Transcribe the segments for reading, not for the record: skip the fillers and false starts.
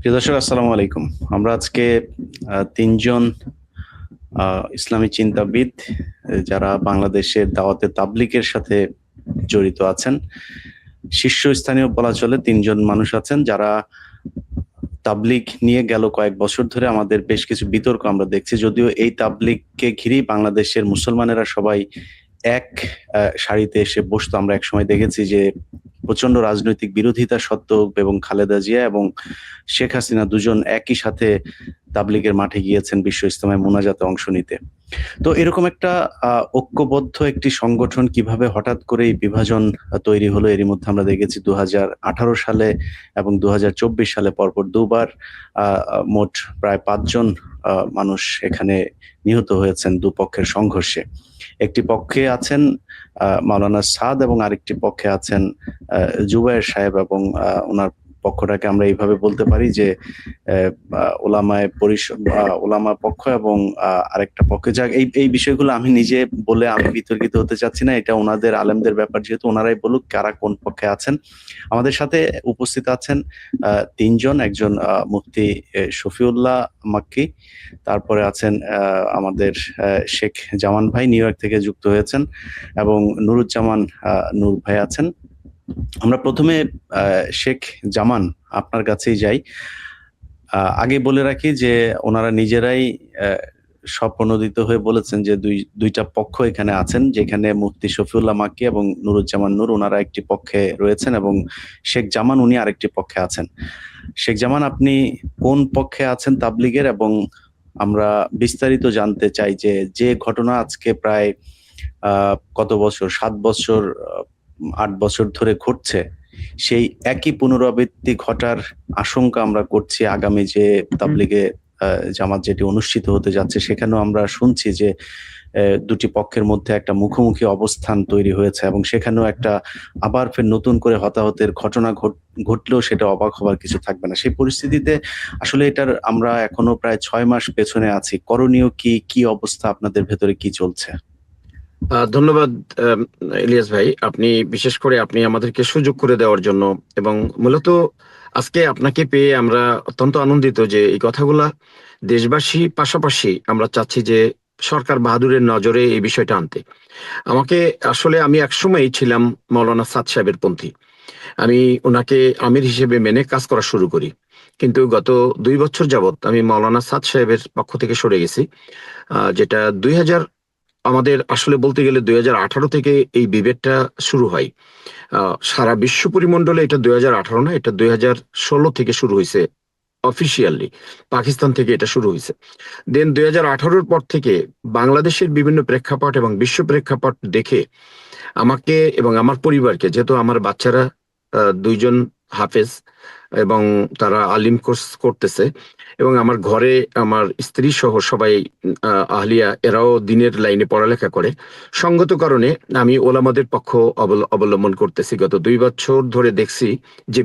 প্রিয় দর্শক, আসসালামু আলাইকুম। আমরা আজকে তিনজন ইসলামী চিন্তাবিদ যারা বাংলাদেশের দাওয়াতে তাবলিগের সাথে জড়িত আছেন, শীর্ষস্থানীয় বলা চলে তিনজন মানুষ আছেন যারা তাবলিগ নিয়ে গেল কয়েক বছর ধরে আমাদের বেশ কিছু বিতর্ক আমরা দেখছি। যদিও এই তাবলিগকে ঘিরেই বাংলাদেশের মুসলমানেরা সবাই এক সারিতে এসে বসতো। আমরা একসময় দেখেছি যে প্রচন্ড রাজনৈতিক বিরোধিতা সত্ত্বেও এবং খালেদা জিয়া এবং শেখ হাসিনা দুজন একই সাথে তাবলিগের মাঠে গিয়েছেন বিশ্ব ইজতেমায় মোনাজাতে অংশ নিতে। তো এরকম একটা ঐক্যবদ্ধ একটি সংগঠন কিভাবে হঠাৎ করে এই বিভাজন তৈরি হলো, এরই মধ্যে আমরা দেখেছি 2018 সালে এবং 2024 সালে পরপর দুবার মোট প্রায় 5 জন মানুষ এখানে নিহত হয়েছেন দুপক্ষের সংঘর্ষে। একটি পক্ষে আছেন মাওলানা সাদ এবং আরেকটি পক্ষে আছেন জুবায়ের সাহেব, এবং ওনার পক্ষটাকে আমরা এইভাবে বলতে পারি যে ওলামায়ে পরিষদ, ওলামা পক্ষ এবং আরেকটা পক্ষে। যাক, এই বিষয়গুলো আমি নিজে বলে আমি বিতর্কিত হতে চাচ্ছি না, এটা ওনাদের আলেমদের ব্যাপার, যেহেতু ওনারাই বলুক কারা কোন পক্ষে আছেন। আমাদের সাথে উপস্থিত আছেন তিনজন। একজন মুফতি শফিউল্লাহ মাক্কি, তারপরে আছেন আমাদের শেখ জামান ভাই, নিউ ইয়র্ক থেকে যুক্ত হয়েছেন, এবং নুরুজ্জামান নূর ভাই আছেন। আমরা প্রথমে শেখ জামান আপনার কাছেই যাই। আগে বলে রাখি যে ওনারা নিজেরাই স্বপ্রণোদিত হয়ে বলেছেন যে দুইটা পক্ষ এখানে আছেন, যেখানে মুফতি শফিউল্লাহ মাক্কি এবং নুরুজ্জামান নূর ওনারা একটি পক্ষে রয়েছেন এবং শেখ জামান উনি আরেকটি পক্ষে আছেন। শেখ জামান, আপনি কোন পক্ষে আছেন তাবলিগের? এবং আমরা বিস্তারিত জানতে চাই যে যে ঘটনা আজকে প্রায় কত বছর, 7 বছর 8 বছর ধরে ঘটছে, সেই একই পুনরাবৃত্তি ঘটার আশঙ্কা আমরা করছি আগামী যে তাবলিগে জামাত যেটি অনুষ্ঠিত হতে যাচ্ছে। সেখানেও আমরা শুনছি যে দুটি পক্ষের মধ্যে একটা মুখোমুখি অবস্থান তৈরি হয়েছে, এবং সেখানেও একটা আবার ফের নতুন করে হতাহতের ঘটনা ঘটলেও সেটা অবাক হবার কিছু থাকবে না। সেই পরিস্থিতিতে আসলে এটার আমরা এখনো প্রায় 6 মাস পেছনে আছি। করণীয় কি অবস্থা আপনাদের ভেতরে, কি চলছে? ধন্যবাদ ইলিয়াস ভাই, আপনি বিশেষ করে আপনি আমাদেরকে সুযোগ করে দেওয়ার জন্য, এবং মূলত আজকে আপনাকে পেয়ে আমরা অত্যন্ত আনন্দিত যে এই কথাগুলা দেশবাসী পাশাপাশি আমরা চাচ্ছি যে সরকার বাহাদুরের নজরে এই বিষয়টা আনতে। আমি একসময় ছিলাম মাওলানা সাদ সাহেবের পন্থী। আমি ওনাকে আমির হিসেবে মেনে কাজ করা শুরু করি, কিন্তু গত 2 বছর যাবৎ আমি মাওলানা সাদ সাহেবের পক্ষ থেকে সরে গেছি। যেটা আমাদের আসলে বলতে গেলে 2018 থেকে এই বিভেদটা শুরু হয়। সারা বিশ্ব পরিমণ্ডলে এটা 2018 না, এটা 2016 থেকে শুরু হয়েছে অফিসিয়ালি। পাকিস্তান থেকে এটা শুরু হয়েছে। দেন 2018-র পর থেকে বাংলাদেশের বিভিন্ন প্রেক্ষাপট এবং বিশ্ব প্রেক্ষাপট দেখে আমাকে এবং আমার পরিবারকে, যেহেতু আমার বাচ্চারা 2 জন হাফেজ এবং তারা আলিম কোর্স করতেছে, এবং আমার ঘরে আমার স্ত্রী সহ সবাই আহলিয়া, এরাও দিনের লাইনে পড়ালেখা করে। সঙ্গত কারণে আমি ওলামাদের পক্ষ অবলম্বন করতেছি। গত 2 বছর ধরে দেখছি যে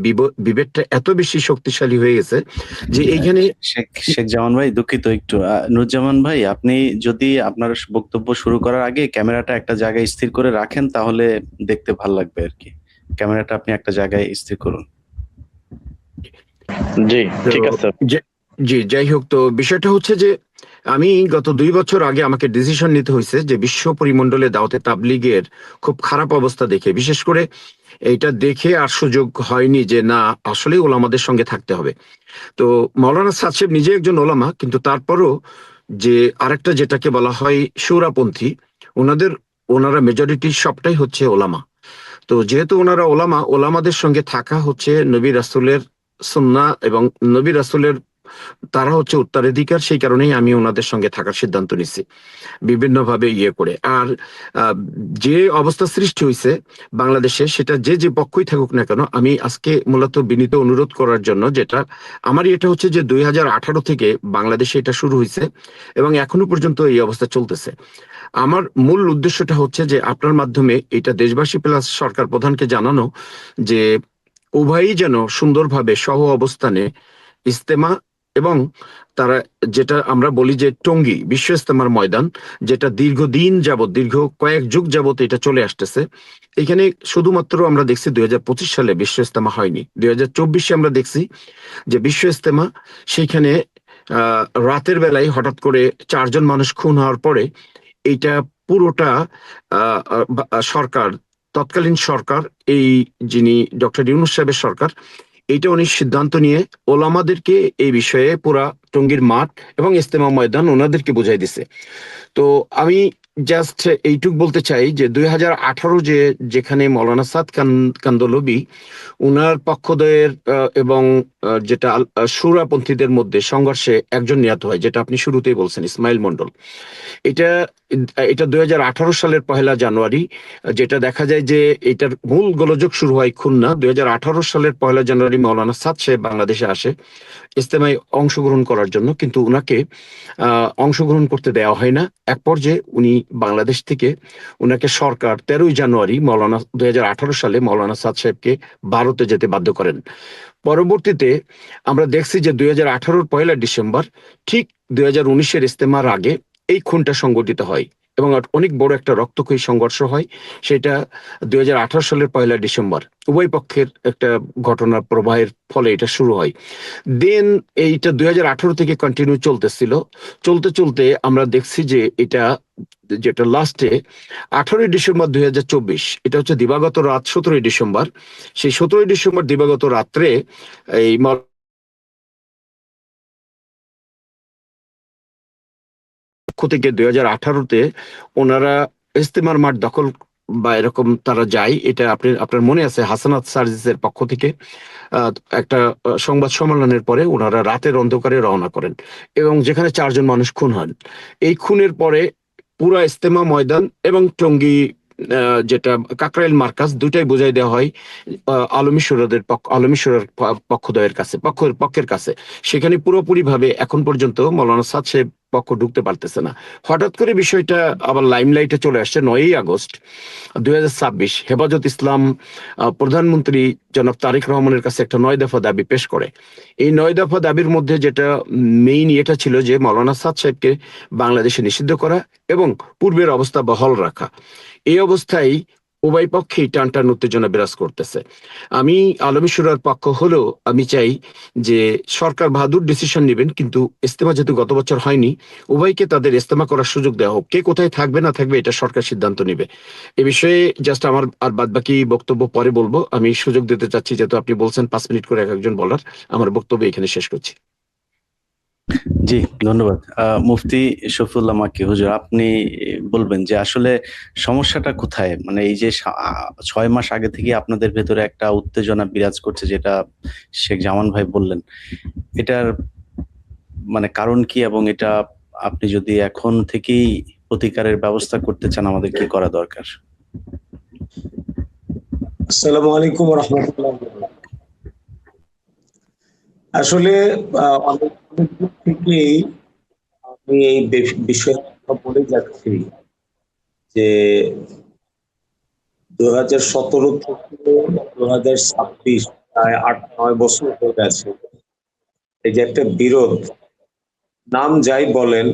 বিভেদটা এত বেশি শক্তিশালী হয়ে গেছে যে এইখানে। শেখ জামান ভাই, দুঃখিত একটু। নুরুজ্জামান ভাই, আপনি যদি আপনার বক্তব্য শুরু করার আগে ক্যামেরাটা একটা জায়গায় স্থির করে রাখেন তাহলে দেখতে ভালো লাগবে আর কি। ক্যামেরাটা আপনি একটা জায়গায় স্থির করুন। জি, ঠিক আছে। জি, যাই হোক, তো বিষয়টা হচ্ছে যে আমি গত 2 বছর আগে আমাকে ডিসিশন নিতে হয়েছে যে বিশ্ব পরিমণ্ডলে দাওয়াতে তাবলিগের খুব খারাপ অবস্থা দেখে, বিশেষ করে এইটা দেখে আর সুযোগ হয়নি যে না, আসলেই ওলামাদের সঙ্গে থাকতে হবে। তো মাওলানা সাদ সাহেব নিজে একজন ওলামা, কিন্তু তারপরও যে আরেকটা যেটাকে বলা হয় সুরাপন্থী, ওনারা মেজরিটি সবটাই হচ্ছে ওলামা। তো যেহেতু ওনারা ওলামাদের সঙ্গে থাকা হচ্ছে নবী রাসূলের সুন্নাহ, এবং নবী রাসূলের তারা হচ্ছে উত্তরাধিকার, সেই কারণেই আমি ওনাদের সঙ্গে থাকার সিদ্ধান্ত নিছি বিভিন্ন ভাবে করে। আর যে অবস্থা সৃষ্টি হয়েছে বাংলাদেশে, সেটা যে পক্ষই থাকুক না কেন, আমি আজকে মূলত বিনীত অনুরোধ করার জন্য, যেটা আমারই এটা হচ্ছে যে 2018 থেকে বাংলাদেশে এটা শুরু হয়েছে এবং এখনো পর্যন্ত এই অবস্থা চলতেছে। আমার মূল উদ্দেশ্যটা হচ্ছে যে আপনার মাধ্যমে এটা দেশবাসী প্লাস সরকার প্রধানকে জানানো যে উভয়ই যেন সুন্দরভাবে সহ অবস্থানে ইজতেমা এবং তারা যেটা আমরা বলি যে টঙ্গী বিশ্ব ইজতেমার ময়দান, যেটা দীর্ঘদিন যাবত, দীর্ঘ কয়েক যুগ যাবত এটা চলে আসতেছে। এখানে শুধুমাত্র আমরা দেখছি 2025 সালে বিশ্ব ইজতেমা হয়নি, 2024-এ আমরা দেখছি যে বিশ্ব ইজতেমা, সেইখানে রাতের বেলায় হঠাৎ করে 4 জন মানুষ খুন হওয়ার পরে এইটা পুরোটা সরকার, তৎকালীন সরকার, এই যিনি ডক্টর ইউনূস সাহেবের সরকার, এইটা উনি সিদ্ধান্ত নিয়ে ওলামাদেরকে এই বিষয়ে পুরা টঙ্গীর মাঠ এবং ইজতেমা ময়দান ওনাদেরকে বুঝাই দিছে। তো আমি জাস্ট এইটুক বলতে চাই যে 2018 যেখানে মৌলানা সাদ কান্দলবি উনার পক্ষদ্বয়ের এবং যেটা সুরাপন্থীদের মধ্যে সংঘর্ষে একজন নিহত হয়, যেটা আপনি শুরুতেই বলছেন, ইসমাইল মন্ডল। এটা এটা 2018 সালের 1 জানুয়ারি, যেটা দেখা যায় যে এটার মূল গোলযোগ শুরু হয় খুলনা। 2018 সালের 1 জানুয়ারি মৌলানা সাদ সাহেব বাংলাদেশে আসে ইজতেমায় অংশগ্রহণ করার জন্য, কিন্তু উনাকে অংশগ্রহণ করতে দেওয়া হয় না। এক পর্যায়ে উনি বাংলাদেশ থেকে, উনাকে সরকার 13 জানুয়ারি 2018 সালে মৌলানা সাদ সাহেবকে ভারতে যেতে বাধ্য করেন। পরবর্তীতে আমরা দেখছি যে 2018 1 ডিসেম্বর ঠিক 2019-এর ইজতেমার আগে এই খুনটা সংঘটিত হয় এবং অনেক বড় একটা রক্তক্ষয়ী সংঘর্ষ হয়। সেটা 2018 সালের 1 ডিসেম্বর, উভয় পক্ষের একটা ঘটনার প্রবাহের ফলে এটা শুরু হয়। দেন এইটা 2018 থেকে কন্টিনিউ চলতেছিল। চলতে চলতে আমরা দেখছি যে এটা, যেটা লাস্টে 18 ডিসেম্বর 2024, এটা হচ্ছে দিবাগত রাত 17 ডিসেম্বর। সেই 17 ডিসেম্বর দিবাগত রাত্রে এই পক্ষ থেকে 2018-তে ওনারা ইজতেমার মাঠ দখল বা এরকম তারা যায়, এটা আপনার মনে আছে, হাসানাত সার্জিসের পক্ষ থেকে একটা সংবাদ সম্মেলনের পরে ওনারা রাতের অন্ধকারে রওনা করেন এবং যেখানে 4 জন মানুষ খুন হন। এই খুনের পরে পুরা ইজতেমা ময়দান এবং টঙ্গী যেটা কাকরাইল মার্কাজ, দুটাই বোঝাই দেওয়া হয় আলমীশ্বরের পক্ষদ্বয়ের কাছে, পক্ষের কাছে। সেখানে পুরোপুরি ভাবে এখন পর্যন্ত মৌলানা সাদ সাহেব পক্ষ ঢুকতে পারতেছে না। হঠাৎ করে বিষয়টা আবার লাইমলাইটে চলে আসছে 9 আগস্ট 2026। হেফাজত ইসলাম প্রধানমন্ত্রী জনাব তারেক রহমানের কাছে একটা 9 দফা দাবি পেশ করে। এই 9 দফা দাবির মধ্যে যেটা মেইন এটা ছিল যে মৌলানা সাদ সাহেবকে বাংলাদেশে নিষিদ্ধ করা এবং পূর্বের অবস্থা বহাল রাখা। এই অবস্থায় উভয় পক্ষেই টানটান উত্তেজনা বিরাজ করতেছে। আমি আলমীশ্বরার পক্ষ হলেও আমি চাই যে সরকার বাহাদুর ডিসিশন নেবেন, কিন্তু ইজতেমা যেহেতু গত বছর হয়নি, উভয়কে তাদের ইজতেমা করার সুযোগ দেওয়া হোক। কে কোথায় থাকবে না থাকবে এটা সরকার সিদ্ধান্ত নেবে। এ বিষয়ে জাস্ট আমার আর বাদ বাকি বক্তব্য পরে বলবো। আমি সুযোগ দিতে চাচ্ছি, যেহেতু আপনি বলছেন 5 মিনিট করে এক একজন বলার, আমার বক্তব্য এখানে শেষ করছি। জি, ধন্যবাদ। মুফতি শফিউল্লাহ মাকি হুজুর, আপনি বলবেন যে আসলে সমস্যাটা কোথায়? মানে এই যে 6 মাস আগে থেকে আপনাদের ভেতরে একটা উত্তেজনা বিরাজ করছে, যেটা শেখ জামান ভাই বললেন, এটার মানে কারণ কি? এবং এটা আপনি যদি এখন থেকেই প্রতিকারের ব্যবস্থা করতে চান, আমাদের কি করা দরকার? আসসালামু আলাইকুম ওয়া রাহমাতুল্লাহ। আসলে অনেক দিক থেকেই আমি এই বিষয়ে কথা বলে যাচ্ছি যে 2017 থেকে 2026 প্রায় 8-9 বছর হয়ে গেছে। এই যে একটা বিরোধ, নাম যাই বলেন,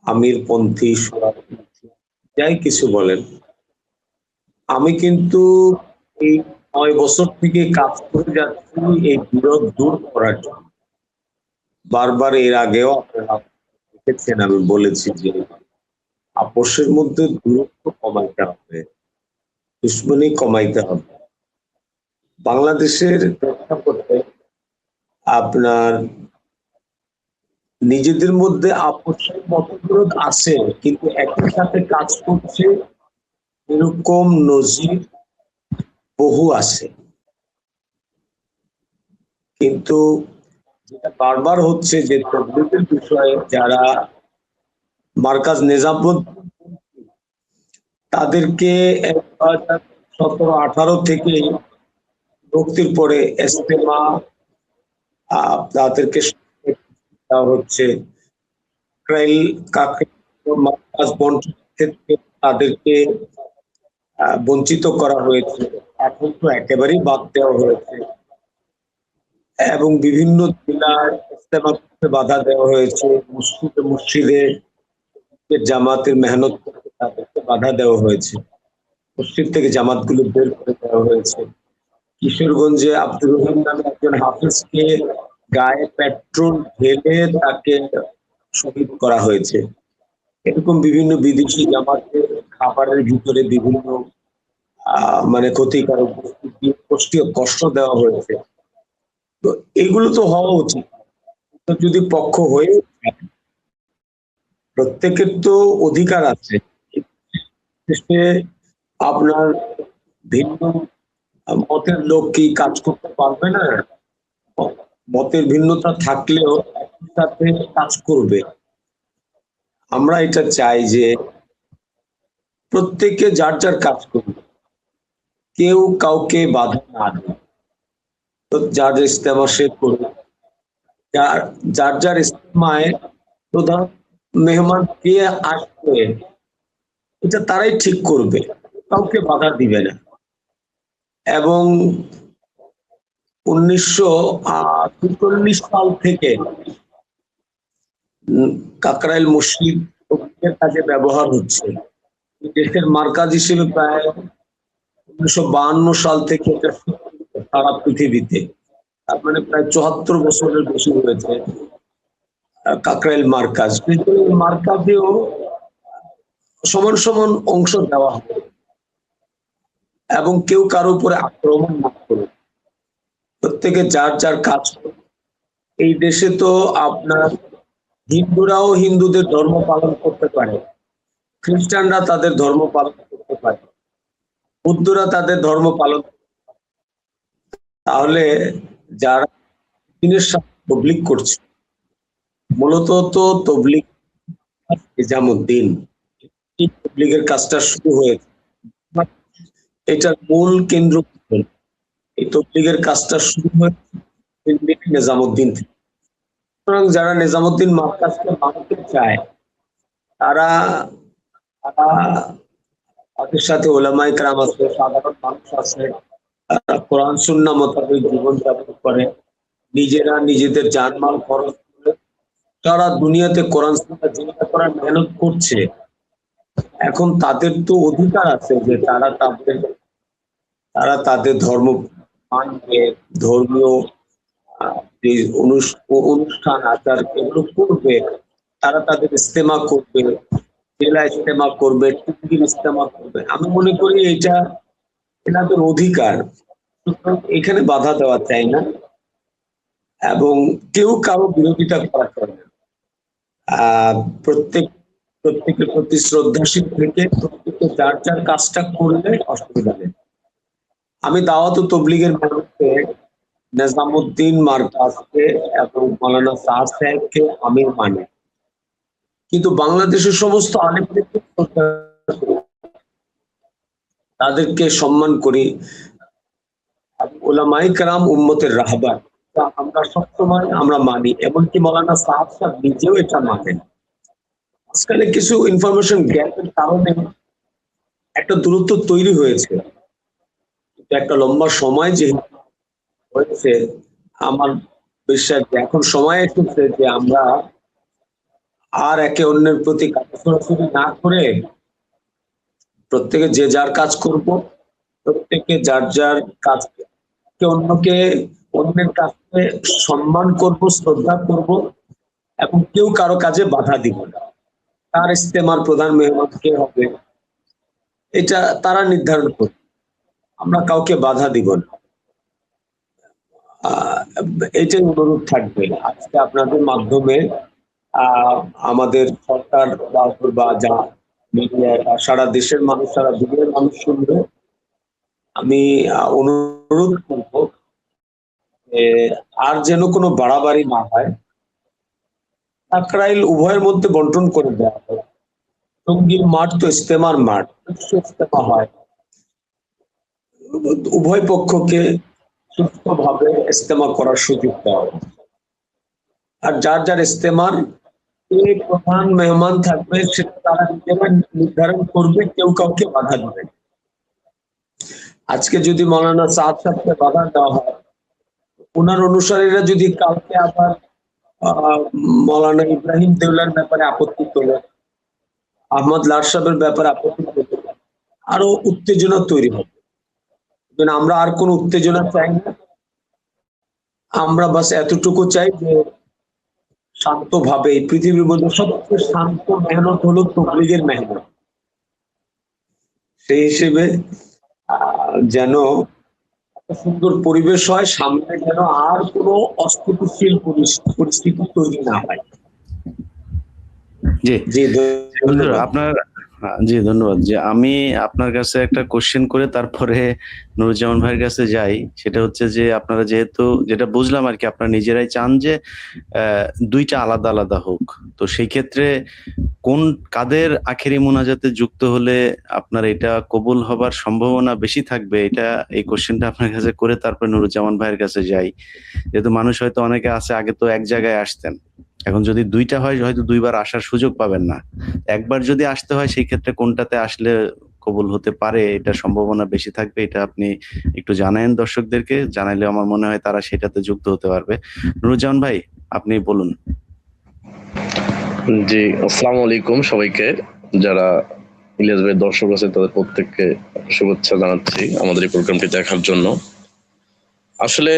আমিরপন্থী, সুরাপন্থী, যাই কিছু বলেন, আমি কিন্তু এই 9 বছর থেকে কাজ করে যাচ্ছি এই বিরোধ দূর করার জন্য। বারবার এর আগেও আপনারা দেখেছেন, আমি বলেছি যে আপোষের মধ্যে দূরত্ব কমাইতে হবে, দুশ্মনী কমাইতে হবে। বাংলাদেশের প্রেক্ষাপটে আপনার নিজেদের মধ্যে আপোষের মতবিরোধ আছে, কিন্তু একই সাথে কাজ করছে এরকম নজির বহু আছে। কিন্তু যেটা বারবার হচ্ছে যে তবলিগের বিষয়ে যারা মার্কাজ নিজামুদ্দিন, তাদেরকে 2017-18 থেকে মুক্তির পরে ইজতেমা তাদেরকে দেওয়া হচ্ছে, মার্কাজ বন্টন ক্ষেত্রে তাদেরকে বঞ্চিত করা হয়েছে, এখন তো একেবারেই বাদ দেওয়া হয়েছে। এবং বিভিন্ন জেলায় ইজতেমা করতে বাধা দেওয়া হয়েছে, মসজিদে মসজিদে জামাতের মেহনত করতে তাদেরকে বাধা দেওয়া হয়েছে, মসজিদ থেকে জামাতগুলো বের করে দেওয়া হয়েছে। কিশোরগঞ্জে আব্দুর রহিম নামে একজন হাফিজকে গায়ে পেট্রোল ঢেলে তাকে শহীদ করা হয়েছে। এরকম বিভিন্ন বিদেশি জামাতের খাবারের ভিতরে বিভিন্ন মানে ক্ষতিকারক বস্তু দিয়ে কষ্ট দেওয়া হয়েছে। তো এগুলো তো হওয়া উচিত। তো যদি পক্ষ হয়ে থাকে, প্রত্যেকের তো অধিকার আছে। দেশে আপনার ভিন্ন মতের লোক কি কাজ করতে পারবে না? মতের ভিন্নতা থাকলেও একই সাথে কাজ করবে। আমরা এটা চাই যে প্রত্যেকে যার যার কাজ করবে, কেউ কাউকে বাধা না দেয়। তো যার ইস্তেমা সে করবে, যার যার ইস্তেমায় প্রধান মেহমান কে আসবে এটা তারাই ঠিক করবে, কাউকে বাধা দিবে না। এবং 1943 সাল থেকে কাকরাইল মসজিদ তৌহিদের কাজে ব্যবহার হচ্ছে। দেশের মার্কাজ হিসেবে প্রায় 1952 সাল থেকে এটা সারা পৃথিবীতে, তার মানে প্রায় 74 বছরের বেশি হয়েছে কাকরাইল মার্কাজ। কিন্তু এই মার্কাজেও সমান সমান অংশ দেওয়া হবে এবং কেউ কারো উপরে আক্রমণ না করে প্রত্যেকে যার যার কাজ করে। এই দেশে তো আপনার হিন্দুরাও হিন্দুদের ধর্ম পালন করতে পারে, খ্রিস্টানরা তাদের ধর্ম পালন করতে পারে, বৌদ্ধরা তাদের ধর্ম পালন। তাহলে যারা দিনের সাথে তবলিগ করছে, মূলত তো তবলিগ নিজামুদ্দিন, এই তবলিগের কাজটা শুরু হয়েছে, এটার মূল কেন্দ্র এই তবলিগের কাজটা শুরু হয়েছে নিজামুদ্দিন থেকে। সুতরাং যারা নিজামুদ্দিন মার্কাজকে মানতে চায় তারা তাদের সাথে ওলামায়ে কেরাম আছে, সাধারণ মানুষ আছে, কোরআন সুন্নাহ মোতাবেক জীবনযাপন করে, নিজেরা নিজেদের জানমাল খরচ করে সারা দুনিয়াতে কোরআন সুন্নাহ জিন্দা করার মেহনত করছে। এখন তাদের তো অধিকার আছে যে তারা তাদের ধর্ম মানবে, ধর্মীয় যে অনুষ্ঠান আচার এগুলো করবে, তারা তাদের ইস্তেমা করবে, জেলা ইস্তেমা করবে, টুকির ইস্তেমা করবে। আমি মনে করি এটা এনাদের অধিকার, এখানে বাধা দেওয়া চাই না এবং কেউ কারো বিরোধিতা করা চাই না। প্রত্যেকের প্রতি শ্রদ্ধাশীল থেকে প্রত্যেকে যার যার কাজটা করলে অসুবিধা নেই। আমি দাওয়াত ও তবলিগের মানুষকে নিজামুদ্দিন মার্কাজকে এবং মাওলানা সাদ সাহেবকে আমি মানি, কিন্তু বাংলাদেশের সমস্ত আলেমদেরকে তাদেরকে সম্মান করি। ওলামায়ে কেরাম উম্মতের রাহবার, আমরা সবসময় আমরা মানি, এমনকি মাওলানা সাদ সাহেব নিজেও এটা মানেন। আজকালে কিছু ইনফরমেশন গ্যাপের কারণে একটা দূরত্ব তৈরি হয়েছে, একটা লম্বা সময় যে হয়েছে, আমার বিশ্বাস যে এখন সময় এসেছে যে আমরা আর একে অন্যের প্রতি কাছাকাছি না করে প্রত্যেকে যে যার কাজ করব, প্রত্যেকে যার যার কাজকে অন্যের কাছে সম্মান করব, শ্রদ্ধা করব এবং কেউ কারো কাজে বাধা দিব না। তার ইস্তেমার প্রধান মেহমান কে হবে এটা তারা নির্ধারণ করবে, আমরা কাউকে বাধা দিব না। এটাই অনুরোধ থাকবে আজকে আপনাদের মাধ্যমে। আমাদের সরকার বা যা মিডিয়া সারা দেশের মানুষ, সারা দুনিয়ার মানুষ শুনবে। আমি অনুরোধ করব আর যেন কোনো বাড়াবাড়ি না হয়, কাকরাইল উভয়ের মধ্যে বন্টন করে দেওয়া হয়। টঙ্গীর মাঠ তো ইস্তেমার মাঠ, ইস্তেমা হয়, উভয় পক্ষকে সুস্থভাবে ইস্তেমা করার সুযোগ দেওয়া হয়। আর যার যার ইস্তেমার প্রধান মেহমান থাকবে সেটা তারা নিজেরা নির্ধারণ করবে, কেউ কাউকে বাধা দেবে। আজকে যদি মাওলানা সাদ সাহেবকে বাধা দেওয়া হয়, ওনার অনুসারীরা যদি কালকে আবার মৌলানা ইব্রাহিম দেওলার ব্যাপারে আপত্তি তোলে, আহমদ লার সাহেবের ব্যাপারে আপত্তি তোলে, আরো উত্তেজনা তৈরি হবে। আমরা আর কোন উত্তেজনা চাই না, আমরা বাস এতটুকু চাই যে শান্তভাবে, এই পৃথিবীর মধ্যে সবচেয়ে শান্ত মেহনত হলো তবলিগের মেহনত। সেই হিসেবে যেন সুন্দর পরিবেশ হয়, সামনে যেন আর কোনো অস্থিতিশীল পরিস্থিতি তৈরি না হয়। জি জি আপনার জি ধন্যবাদ। যে আমি আপনার কাছে একটা কোশ্চেন করে তারপরে নুরুজ্জামান ভাইয়ের কাছে যাই, সেটা হচ্ছে যে আপনারা যেহেতু যেটা বুঝলাম আর কি, আপনারা নিজেরাই চান যে দুইটা আলাদা আলাদা হোক, তো সেই ক্ষেত্রে কোন কাদের আখেরি মুনাজাতে যুক্ত হলে আপনার এটা কবুল হবার সম্ভাবনা বেশি থাকবে, এটা এই কোশ্চেনটা আপনার কাছে করে তারপরে নুরুজ্জামান ভাইয়ের কাছে যাই। যেহেতু মানুষ হয়তো অনেকে আছে আগে তো এক জায়গায় আসতেন, এখন যদি দুইটা হয় হয়তো দুইবার আসার সুযোগ পাবেন না। একবার যদি আসতে হয় সেই ক্ষেত্রে কোনটাতে আসলে কবুল হতে পারে, এটা সম্ভাবনা বেশি থাকবে, এটা আপনি একটু জানায়েন দর্শকদেরকে, জানাইলে আমার মনে হয় তারা সেটাতে যুক্ত হতে পারবে। নুরুজ্জামান ভাই আপনি বলুন। জি, আসসালামু আলাইকুম সবাইকে। যারা ইলিয়াস ভাই দর্শক আছে তাদের প্রত্যেককে শুভেচ্ছা জানাচ্ছি আমাদের এই প্রোগ্রামটি দেখার জন্য। আসলে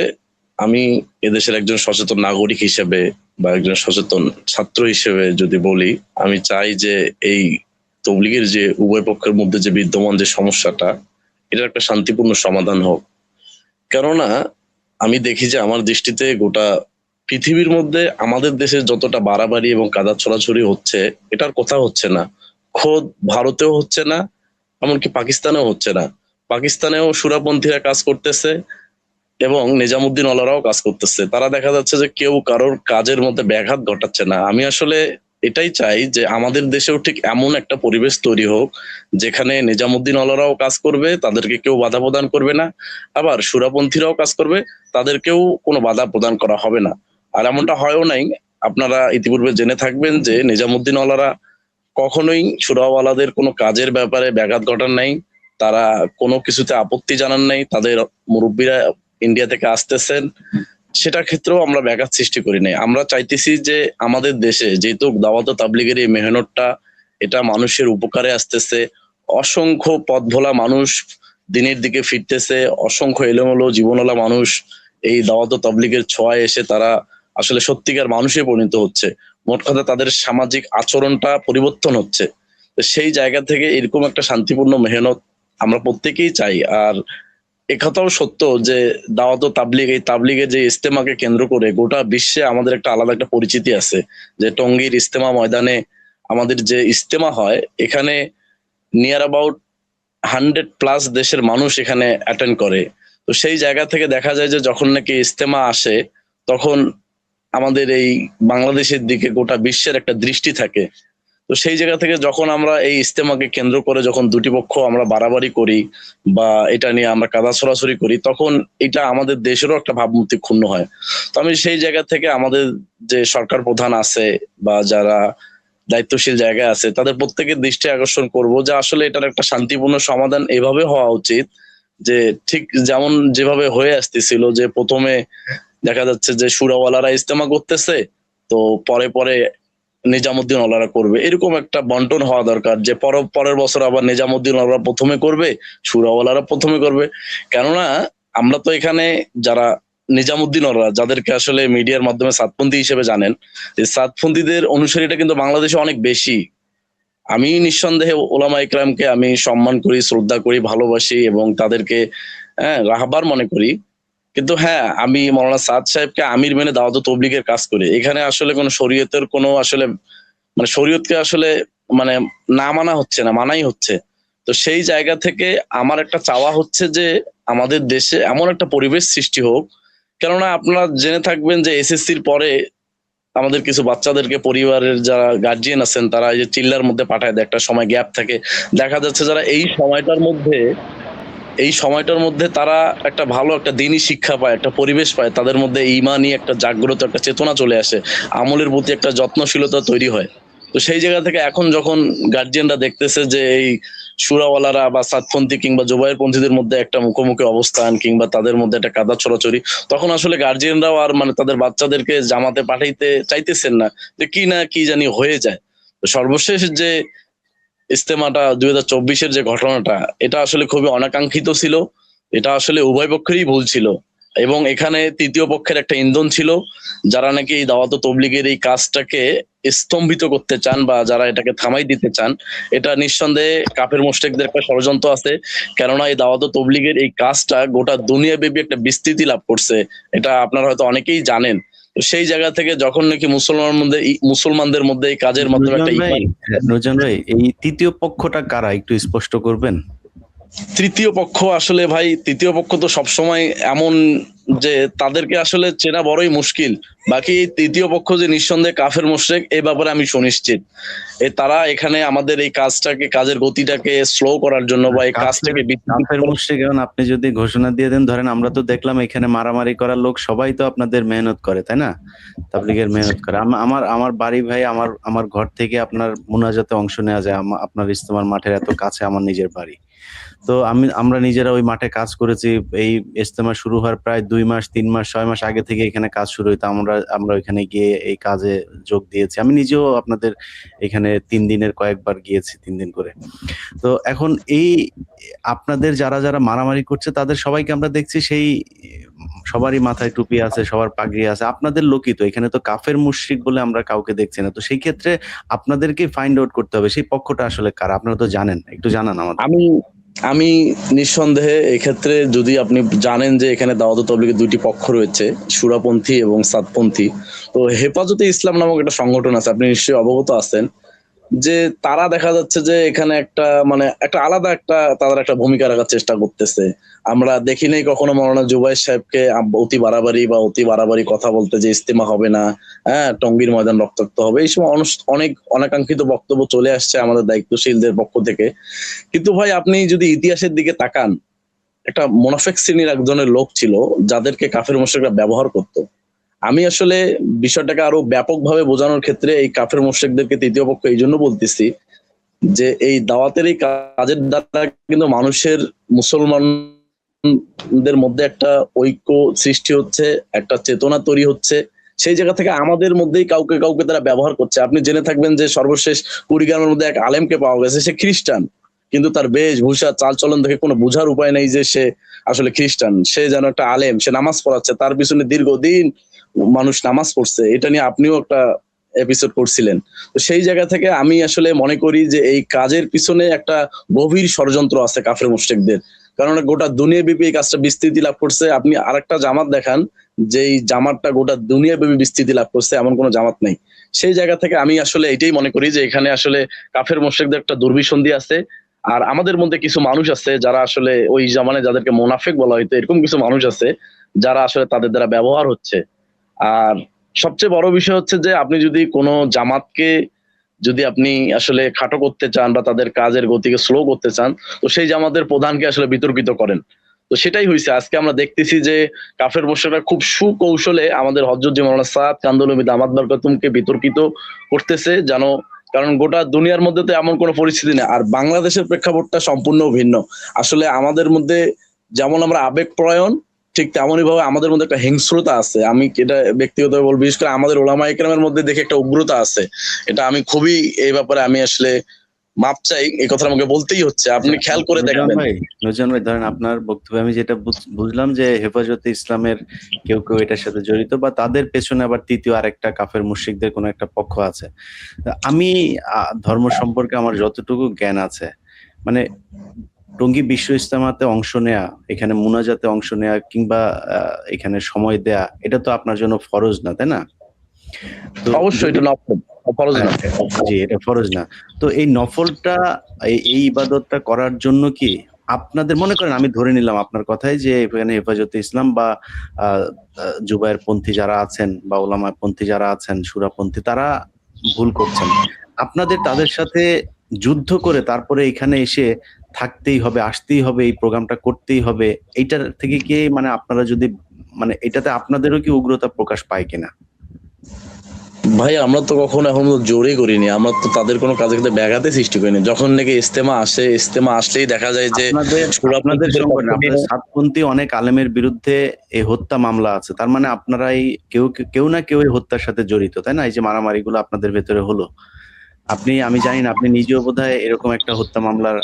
আমি এদেশের একজন সচেতন নাগরিক হিসেবে বা একজন সচেতন ছাত্র হিসেবে যদি বলি, আমি চাই যে এই তবলিগের যে উভয় পক্ষের মধ্যে যে বিদ্যমান যে সমস্যাটা, এটার একটা শান্তিপূর্ণ সমাধান হোক। কেননা আমি দেখি যে আমার দৃষ্টিতে গোটা পৃথিবীর মধ্যে আমাদের দেশে যতটা বাড়াবাড়ি এবং কাদা ছড়াছড়ি হচ্ছে, এটার কথা হচ্ছে না। খোদ ভারতেও হচ্ছে না, এমনকি পাকিস্তানেও হচ্ছে না। পাকিস্তানেও সুরাপন্থীরা কাজ করতেছে এবং নিজামুদ্দিন ওয়ালারাও কাজ করতেছে। তারা দেখা যাচ্ছে যে কেউ কারোর কাজের মধ্যে ব্যাঘাত ঘটাচ্ছে না। আমি আসলে এটাই চাই যে আমাদের দেশেও ঠিক এমন একটা পরিবেশ তৈরি হোক যেখানে নিজামুদ্দিন ওয়ালারাও কাজ করবে, তাদেরকে কেউ বাধা প্রদান করবে না, আবার সুরাপন্থীরাও কাজ করবে, তাদেরকেও কোনো বাধা প্রদান করা হবে না। আর এমনটা হয়ও নাই। আপনারা ইতিপূর্বে জেনে থাকবেন যে নিজামুদ্দিন ওয়ালারা কখনোই সুরাওয়ালাদের কোনো কাজের ব্যাপারে ব্যাঘাত ঘটান নাই, তারা কোনো কিছুতে আপত্তি জানান নাই। তাদের মুরব্বীরা ইন্ডিয়া থেকে আসতেছেন, সেটার ক্ষেত্রেও আমরা ব্যাঘাত সৃষ্টি করি নাই। আমরা চাইতেছি যে আমাদের দেশে যেহেতু দাওয়াত ও তাবলীগের এই মেহনতটা, এটা মানুষের উপকারে আসতেছে, অসংখ্য পথ ভোলা মানুষ দিনের দিকে ফিরতেছে, অসংখ্য এলোমেলো জীবনওয়ালা মানুষ এই দাওয়াত ও তাবলীগের ছোঁয়ায় এসে তারা আসলে সত্যিকার মানুষে পরিণত হচ্ছে। মোট কথা তাদের সামাজিক আচরণটা পরিবর্তন হচ্ছে। তো সেই জায়গা থেকে এরকম একটা শান্তিপূর্ণ মেহনত আমরা প্রত্যেকেই চাই। আর একথাও সত্য যে দাওয়াত ও তাবলীগ, এই তাবলীগের যে ইজতেমাকে কেন্দ্র করে গোটা বিশ্বে আমাদের একটা আলাদা একটা পরিচিতি আছে। যে টঙ্গীর ইজতেমা ময়দানে আমাদের যে ইজতেমা হয়, এখানে নিয়ার অ্যাবাউট 100+ দেশের মানুষ এখানে অ্যাটেন্ড করে। তো সেই জায়গা থেকে দেখা যায় যে যখন নাকি ইজতেমা আসে, তখন আমাদের এই বাংলাদেশের দিকে গোটা বিশ্বের একটা দৃষ্টি থাকে। তো সেই জায়গা থেকে যখন আমরা এই ইজতেমাকে কেন্দ্র করে যখন দুটি পক্ষ আমরা বাড়াবাড়ি করি বা এটা নিয়ে আমরা কাদা ছড়াছড়ি করি, তখন এটা আমাদের দেশেরও একটা ভাবমূর্তি ক্ষুণ্ণ হয়। তো আমি সেই জায়গা থেকে আমাদের যে সরকার প্রধান আছে বা যারা দায়িত্বশীল জায়গায় আছে, তাদের প্রত্যেকের দৃষ্টি আকর্ষণ করব যে আসলে এটার একটা শান্তিপূর্ণ সমাধান এভাবে হওয়া উচিত যে ঠিক যেমন যেভাবে হয়ে আসতেছিল, যে প্রথমে দেখা যাচ্ছে যে সুরাওয়ালারা ইজতেমা করতেছে, তো পরে পরে নিজামুদ্দিন ওয়ালারা করবে, এরকম একটা বন্টন হওয়া দরকার। যে পরের বছর আবার নিজামুদ্দিন ওয়ালারা প্রথমে করবে, সুরাওয়ালারা প্রথমে করবে। কেননা আমরা তো এখানে যারা নিজামুদ্দিন ওয়ালারা, যাদেরকে আসলে মিডিয়ার মাধ্যমে সাতপন্থী হিসেবে জানেন, এই সাতপন্থীদের অনুসারীটা কিন্তু বাংলাদেশে অনেক বেশি। আমি নিঃসন্দেহে ওলামা ইকরামকে আমি সম্মান করি, শ্রদ্ধা করি, ভালোবাসি এবং তাদেরকে রাহবার মনে করি। কিন্তু হ্যাঁ, আমি মৌলানা সাদ সাহেবকে আমির মেনে দাওয়াত ও তাবলীগের কাজ করি। এখানে আসলে কোনো শরীয়তের কোনো আসলে মানে শরীয়তকে আসলে মানে না মানা হচ্ছে না, মানাই হচ্ছে। তো সেই জায়গা থেকে আমার একটা চাওয়া হচ্ছে যে আমাদের দেশে এমন একটা পরিবেশ সৃষ্টি হোক। কেননা আপনারা জেনে থাকবেন যে এসএসসির পরে আমাদের কিছু বাচ্চাদেরকে পরিবারের যারা গার্জিয়ান আছেন তারা এই যে চিল্লার মধ্যে পাঠায় দেয়, একটা সময় গ্যাপ থাকে। দেখা যাচ্ছে যারা এই সময়টার মধ্যে তারা একটা ভালো একটা দিনই শিক্ষা পায়, একটা পরিবেশ পায়, তাদের মধ্যে ঈমানি একটা জাগ্রত একটা চেতনা চলে আসে, আমলের প্রতি একটা যত্নশীলতা তৈরি হয়। তো সেই জায়গা থেকে এখন যখন গার্জিয়ানরা দেখতেছে যে এই সুরাওয়ালারা বা সাতপন্থী কিংবা জুবাইর পন্থীদের মধ্যে একটা মুখোমুখি অবস্থান কিংবা তাদের মধ্যে একটা কাদা ছড়াছড়ি, তখন আসলে গার্জিয়ানরাও আর মানে তাদের বাচ্চাদেরকে জামাতে পাঠাইতে চাইতেছেন না, যে কি না কি জানি হয়ে যায়। তো সর্বশেষ যে ইস্তেমাটা 2024-এর যে ঘটনাটা, এটা আসলে খুবই অনাকাঙ্ক্ষিত ছিল। এটা আসলে উভয় পক্ষেরই ভুল ছিল, এবং এখানে তৃতীয় পক্ষের একটা ইন্ধন ছিল, যারা নাকি এই দাওয়াত ও তবলিগের এই কাজটাকে স্তম্ভিত করতে চান বা যারা এটাকে থামাই দিতে চান। এটা নিঃসন্দেহে কাফের মুশরিকদের একটা ষড়যন্ত্র আছে, কেননা এই দাওয়াত ও তবলিগের এই কাজটা গোটা দুনিয়াব্যাপী একটা বিস্তৃতি লাভ করছে, এটা আপনারা হয়তো অনেকেই জানেন। তো সেই জায়গা থেকে যখন নাকি মুসলমানদের মধ্যে এই কাজের মাধ্যমে একটা নুরজান ভাই, এই তৃতীয় পক্ষটা কারা একটু স্পষ্ট করবেন? তৃতীয় পক্ষ আসলে ভাই, তৃতীয় পক্ষ তো সবসময় এমন যে তাদেরকে আসলে চেনা বড়ই মুশকিল। বাকি তৃতীয় পক্ষ যে নিঃসন্দেহে কাফের মুশরিক, এই ব্যাপারে আমি সুনিশ্চিত। তারা এখানে আমাদের এই কাজটাকে, কাজের গতিটাকে স্লো করার জন্য বা এই কাজটাকে কাফের মুশরিক, এখন আপনি যদি ঘোষণা দিয়ে দেন, ধরেন আমরা তো দেখলাম এখানে মারামারি করার লোক সবাই তো আপনাদের মেহনত করে, তাই না? তাবলীগের মেহনত করে। আমার বাড়ি ভাই, আমার ঘর থেকে আপনার মুনাজাতে অংশ নেওয়া যায়। আপনার ইজতেমার মাঠের এত কাছে আমার নিজের বাড়ি। তো আমরা নিজেরা ওই মাঠে কাজ করেছি। এই ইজতেমা শুরু হওয়ার প্রায় 2 মাস 3 মাস 6 মাস আগে থেকে এখানে কাজ শুরু হইতো। আমরা ওইখানে গিয়ে এই কাজে যোগ দিয়েছি। আমি নিজেও আপনাদের এখানে 3 দিনের কয়েকবার গিয়েছি, 3 দিন করে। তো এখন এই আপনাদের যারা মারামারি করছে তাদের সবাইকে আমরা দেখছি, সেই সবারই মাথায় টুপি আছে, সবার পাগড়ি আছে। আপনাদের লোকই তো, এখানে তো কাফের মুশরিক বলে আমরা কাউকে দেখছি না। তো সেই ক্ষেত্রে আপনাদেরকে ফাইন্ড আউট করতে হবে সেই পক্ষটা আসলে কারা। আপনারা তো জানেন, একটু জানান আমাদের। আমি নিঃসন্দেহে এক্ষেত্রে, যদি আপনি জানেন যে এখানে দাওয়াত ও তাবলীগের 2টি পক্ষ রয়েছে, সুরাপন্থী এবং সাতপন্থী। তো হেফাজতে ইসলাম নামক একটা সংগঠন আছে, আপনি নিশ্চয়ই অবগত আছেন, যে তারা দেখা যাচ্ছে যে এখানে একটা মানে একটা আলাদা একটা তাদের একটা ভূমিকা রাখার চেষ্টা করতেছে। আমরা দেখি নাই কখনো মাওলানা জুবাইর সাহেবকে অতি বাড়াবাড়ি কথা বলতে, যে ইস্তেমা হবে না, হ্যাঁ টঙ্গীর ময়দান রক্তাক্ত হবে, এই সময় অনেক অনাকাঙ্ক্ষিত বক্তব্য চলে আসছে আমাদের দায়িত্বশীলদের পক্ষ থেকে। কিন্তু ভাই, আপনি যদি ইতিহাসের দিকে তাকান, একটা মুনাফিক শ্রেণীর একজনের লোক ছিল যাদেরকে কাফের মুশরিকরা ব্যবহার করত। আমি আসলে বিষয়টাকে আরো ব্যাপকভাবে বোঝানোর ক্ষেত্রে এই কাফের মুশরিকদেরকে তৃতীয় পক্ষ এই জন্য বলতেছি, যে এই দাওয়াতের এই কাজের দ্বারা কিন্তু মানুষের, মুসলমানদের মধ্যে একটা ঐক্য সৃষ্টি হচ্ছে, একটা চেতনা তৈরি হচ্ছে। সেই জায়গা থেকে আমাদের মধ্যেই কাউকে কাউকে তারা ব্যবহার করছে। আপনি জেনে থাকবেন যে সর্বশেষ কুড়িগ্রামের মধ্যে এক আলেমকে পাওয়া গেছে, সে খ্রিস্টান, কিন্তু তার বেশভূষা চাল চলন দেখে কোনো বোঝার উপায় নেই যে সে আসলে খ্রিস্টান। সে যেন একটা আলেম, সে নামাজ পড়াচ্ছে, তার পিছনে দীর্ঘদিন মানুষ নামাজ পড়ছে। এটা নিয়ে আপনিও একটা এপিসোড করছিলেন। তো সেই জায়গা থেকে আমি আসলে মনে করি যে এই কাজের পিছনে একটা গভীর ষড়যন্ত্র আছে কাফের মুশরিকদের, কারণ গোটা দুনিয়াব্যাপী এই কাজটা বিস্তৃতি লাভ করছে। আপনি আরেকটা জামাত দেখান, যে এই জামাতটা গোটা দুনিয়াব্যাপী বিস্তৃতি লাভ করছে, এমন কোনো জামাত নেই। সেই জায়গা থেকে আমি আসলে এটাই মনে করি যে এখানে আসলে কাফের মুশরিকদের একটা দুর্বিসন্ধি আছে। আর আমাদের মধ্যে কিছু মানুষ আছে যারা আসলে ওই জামানে যাদেরকে মুনাফিক বলা হয়তো, এরকম কিছু মানুষ আছে যারা আসলে তাদের দ্বারা ব্যবহার হচ্ছে। আর সবচেয়ে বড় বিষয় হচ্ছে যে আপনি যদি কোনো জামাতকে যদি আপনি আসলে খাটো করতে চান বা তাদের কাজের গতিকে স্লো করতে চান, তো সেই জামাতের প্রধানকে আসলে বিতর্কিত করেন। তো সেটাই হয়েছে। আজকে আমরা দেখতেছি যে কাফের মুশরিকরা খুব সুকৌশলে আমাদের হযরত মাওলানা সাদ কান্দলবী দামাত বরকাতুমকে বিতর্কিত করতেছে, যেন, কারণ গোটা দুনিয়ার মধ্যে তো এমন কোনো পরিস্থিতি নেই। আর বাংলাদেশের প্রেক্ষাপটটা সম্পূর্ণ ভিন্ন। আসলে আমাদের মধ্যে যেমন আমরা আবেগ প্রয়ণ, ঠিক তেমনই ভাবে আমাদের মধ্যে একটা হিংস্রতা আছে। আমি এটা ব্যক্তিগতভাবে বলবো, বিশেষ করে আমাদের ওলামা ইকরামের মধ্যে দেখে একটা উগ্রতা আছে। এটা আমি খুবই, এই ব্যাপারে আমি আসলে মাপ চাই, এই কথা আমাকে বলতেই হচ্ছে। আপনি খেয়াল করে দেখবেন। নুরজান ভাই, ধরেন আপনার বক্তব্যে আমি যেটা বুঝলাম যে হেফাজতে ইসলামের কেউ কেউ এটার সাথে জড়িত, বা তাদের পেছনে আবার তৃতীয় আরেকটা কাফের মুশরিকদের কোনো একটা পক্ষ আছে। আমি ধর্ম সম্পর্কে আমার যতটুকু জ্ঞান আছে, মানে টঙ্গী বিশ্ব ইজতেমাতে অংশ নেয়া, এখানে মুনাজাতে অংশ নেয়া কিংবা এখানে সময় দেয়া, এটা তো আপনার জন্য ফরজ না, তাই না? অবশ্যই এটা নফল, ফরজ না। জি, এটা ফরজ না। তো এই নফলটা, এই ইবাদতটা করার জন্য কি আপনাদের, মনে করেন আমি ধরে নিলাম আপনার কথাই যে এখানে হেফাজতে ইসলাম বা জুবায়ের পন্থী যারা আছেন বা ওলামা পন্থী যারা আছেন, সুরাপন্থী, তারা ভুল করছেন, আপনাদের তাদের সাথে যুদ্ধ করে তারপরে এখানে এসে থাকতেই হবে, আসতেই হবে, এই প্রোগ্রামটা করতেই হবে, এইটার থেকে কি মানে আপনারা যদি, মানে এটাতে আপনাদেরও কি উগ্রতা প্রকাশ পায় কিনা? ভাই আমরা তো কখনো এখন জোরে করিনি, আমরা তো তাদের কোনো কাজে কিন্তু ব্যাঘাতে সৃষ্টি করিনি। যখন নাকি ইজতেমা আসে, ইজতেমা আসলেই দেখা যায় যে আপনাদের আপনাদের সুরাপন্থীদের পক্ষ সংগঠন, নিয়ে আপনাদের সাতপন্থী অনেক আলেমের বিরুদ্ধে এই হত্যা মামলা আছে, তার মানে আপনারাই কেউ না কেউ এই হত্যার সাথে জড়িত, তাই না? এই যে মারামারিগুলো আপনাদের ভেতরে হলো, আমি জানি না, আপনি নিজেও বোধহয় এরকম একটা হত্যা মামলার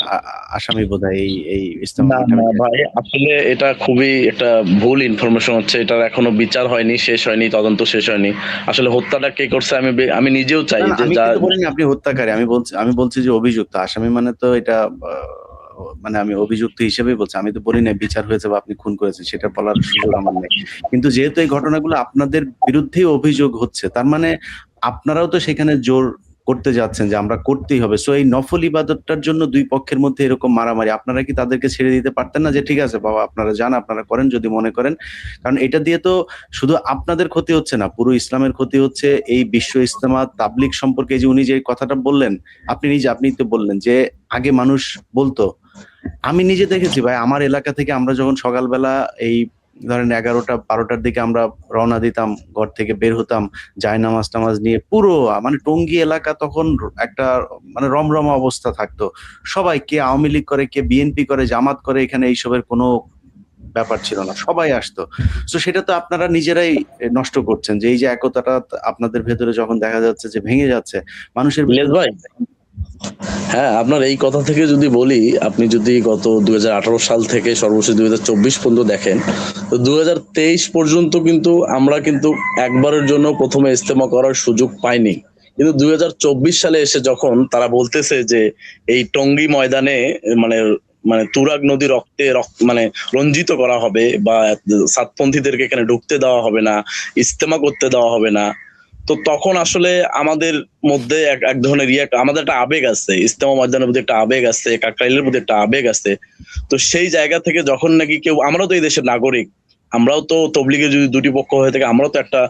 আসামি বোধহয় এই ইসলামা না না কমিটি। ভাই, আসলে এটা খুবই একটা ভুল ইনফরমেশন হচ্ছে। এটার এখনো বিচার হয়নি, শেষ হয়নি, তদন্ত শেষ হয়নি। আসলে হত্যাটা কে করছে আমি নিজেও চাই যে আমি যা কিন্তু বলিনি আপনি হত্যাকারী, আমি বলছি যে অভিযুক্ত। আসামি মানে তো এটা মানে আমি অভিযুক্ত হিসেবেই বলছি, আমি তো বলি না বিচার হয়েছে বা আপনি খুন করেছেন, সেটা বলার সুযোগ আমার নেই। কিন্তু যেহেতু এই ঘটনাগুলো আপনাদের বিরুদ্ধেই অভিযোগ হচ্ছে, তার মানে আপনারাও তো সেখানে জোর করতে যাচ্ছেন যে আমরা করতেই হবে। সো এই নফল ইবাদতটার জন্য দুই পক্ষের মধ্যে এরকম মারামারি, আপনারা কি তাদেরকে ছেড়ে দিতে পারতেন না যে ঠিক আছে বাবা আপনারা যান, আপনারা করেন যদি মনে করেন? কারণ এটা দিয়ে তো শুধু আপনাদের ক্ষতি হচ্ছে না, পুরো ইসলামের ক্ষতি হচ্ছে। এই বিশ্ব ইজতেমা তাবলিগ সম্পর্কে যে উনি যে কথাটা বললেন, আপনি তো বললেন যে আগে মানুষ বলতো, আমি নিজে দেখেছি ভাই, আমার এলাকা থেকে আমরা যখন সকালবেলা এই ধরেন 11টা 12টার দিকে আমরা রওনা দিতাম, ঘর থেকে বের হতাম নামাজ টামাজ নিয়ে, পুরো মানে টঙ্গী এলাকা তখন একটা মানে রমরমা অবস্থা থাকতো। সবাই, কে আওয়ামী লীগ করে, কে বিএনপি করে, জামাত করে, এখানে এইসবের কোনো ব্যাপার ছিল না, সবাই আসতো। তো সেটা তো আপনারা নিজেরাই নষ্ট করছেন, যে এই যে একতাটা আপনাদের ভেতরে যখন দেখা যাচ্ছে যে ভেঙে যাচ্ছে মানুষের ইলিয়াস ভাই, হ্যাঁ আপনার এই কথা থেকে যদি বলি, আপনি যদি গত 2018 সাল থেকে সর্বশেষ 2024 পর্যন্ত দেখেন, তো 2023 পর্যন্ত কিন্তু আমরা কিন্তু একবারের জন্য প্রথমে ইজতেমা করার সুযোগ পাইনি। কিন্তু 2024 সালে এসে যখন তারা বলতেছে যে এই টঙ্গী ময়দানে মানে মানে তুরাগ নদী মানে রঞ্জিত করা হবে, বা সাতপন্থীদেরকে এখানে ঢুকতে দেওয়া হবে না, ইজতেমা করতে দেওয়া হবে না, তো তখন আসলে আমাদের মধ্যে এক ধরনের আমাদের একটা আবেগ আছে, ইজতেমা ময়দানের প্রতি একটা আবেগ আছে, কাকরাইলের প্রতি একটা আবেগ আছে। তো সেই জায়গা থেকে যখন নাকি কেউ, আমরাও তো এই দেশের নাগরিক, আমরাও তো তবলিগের যদি দুটি পক্ষ হয়ে থাকে, আমরাও তো একটা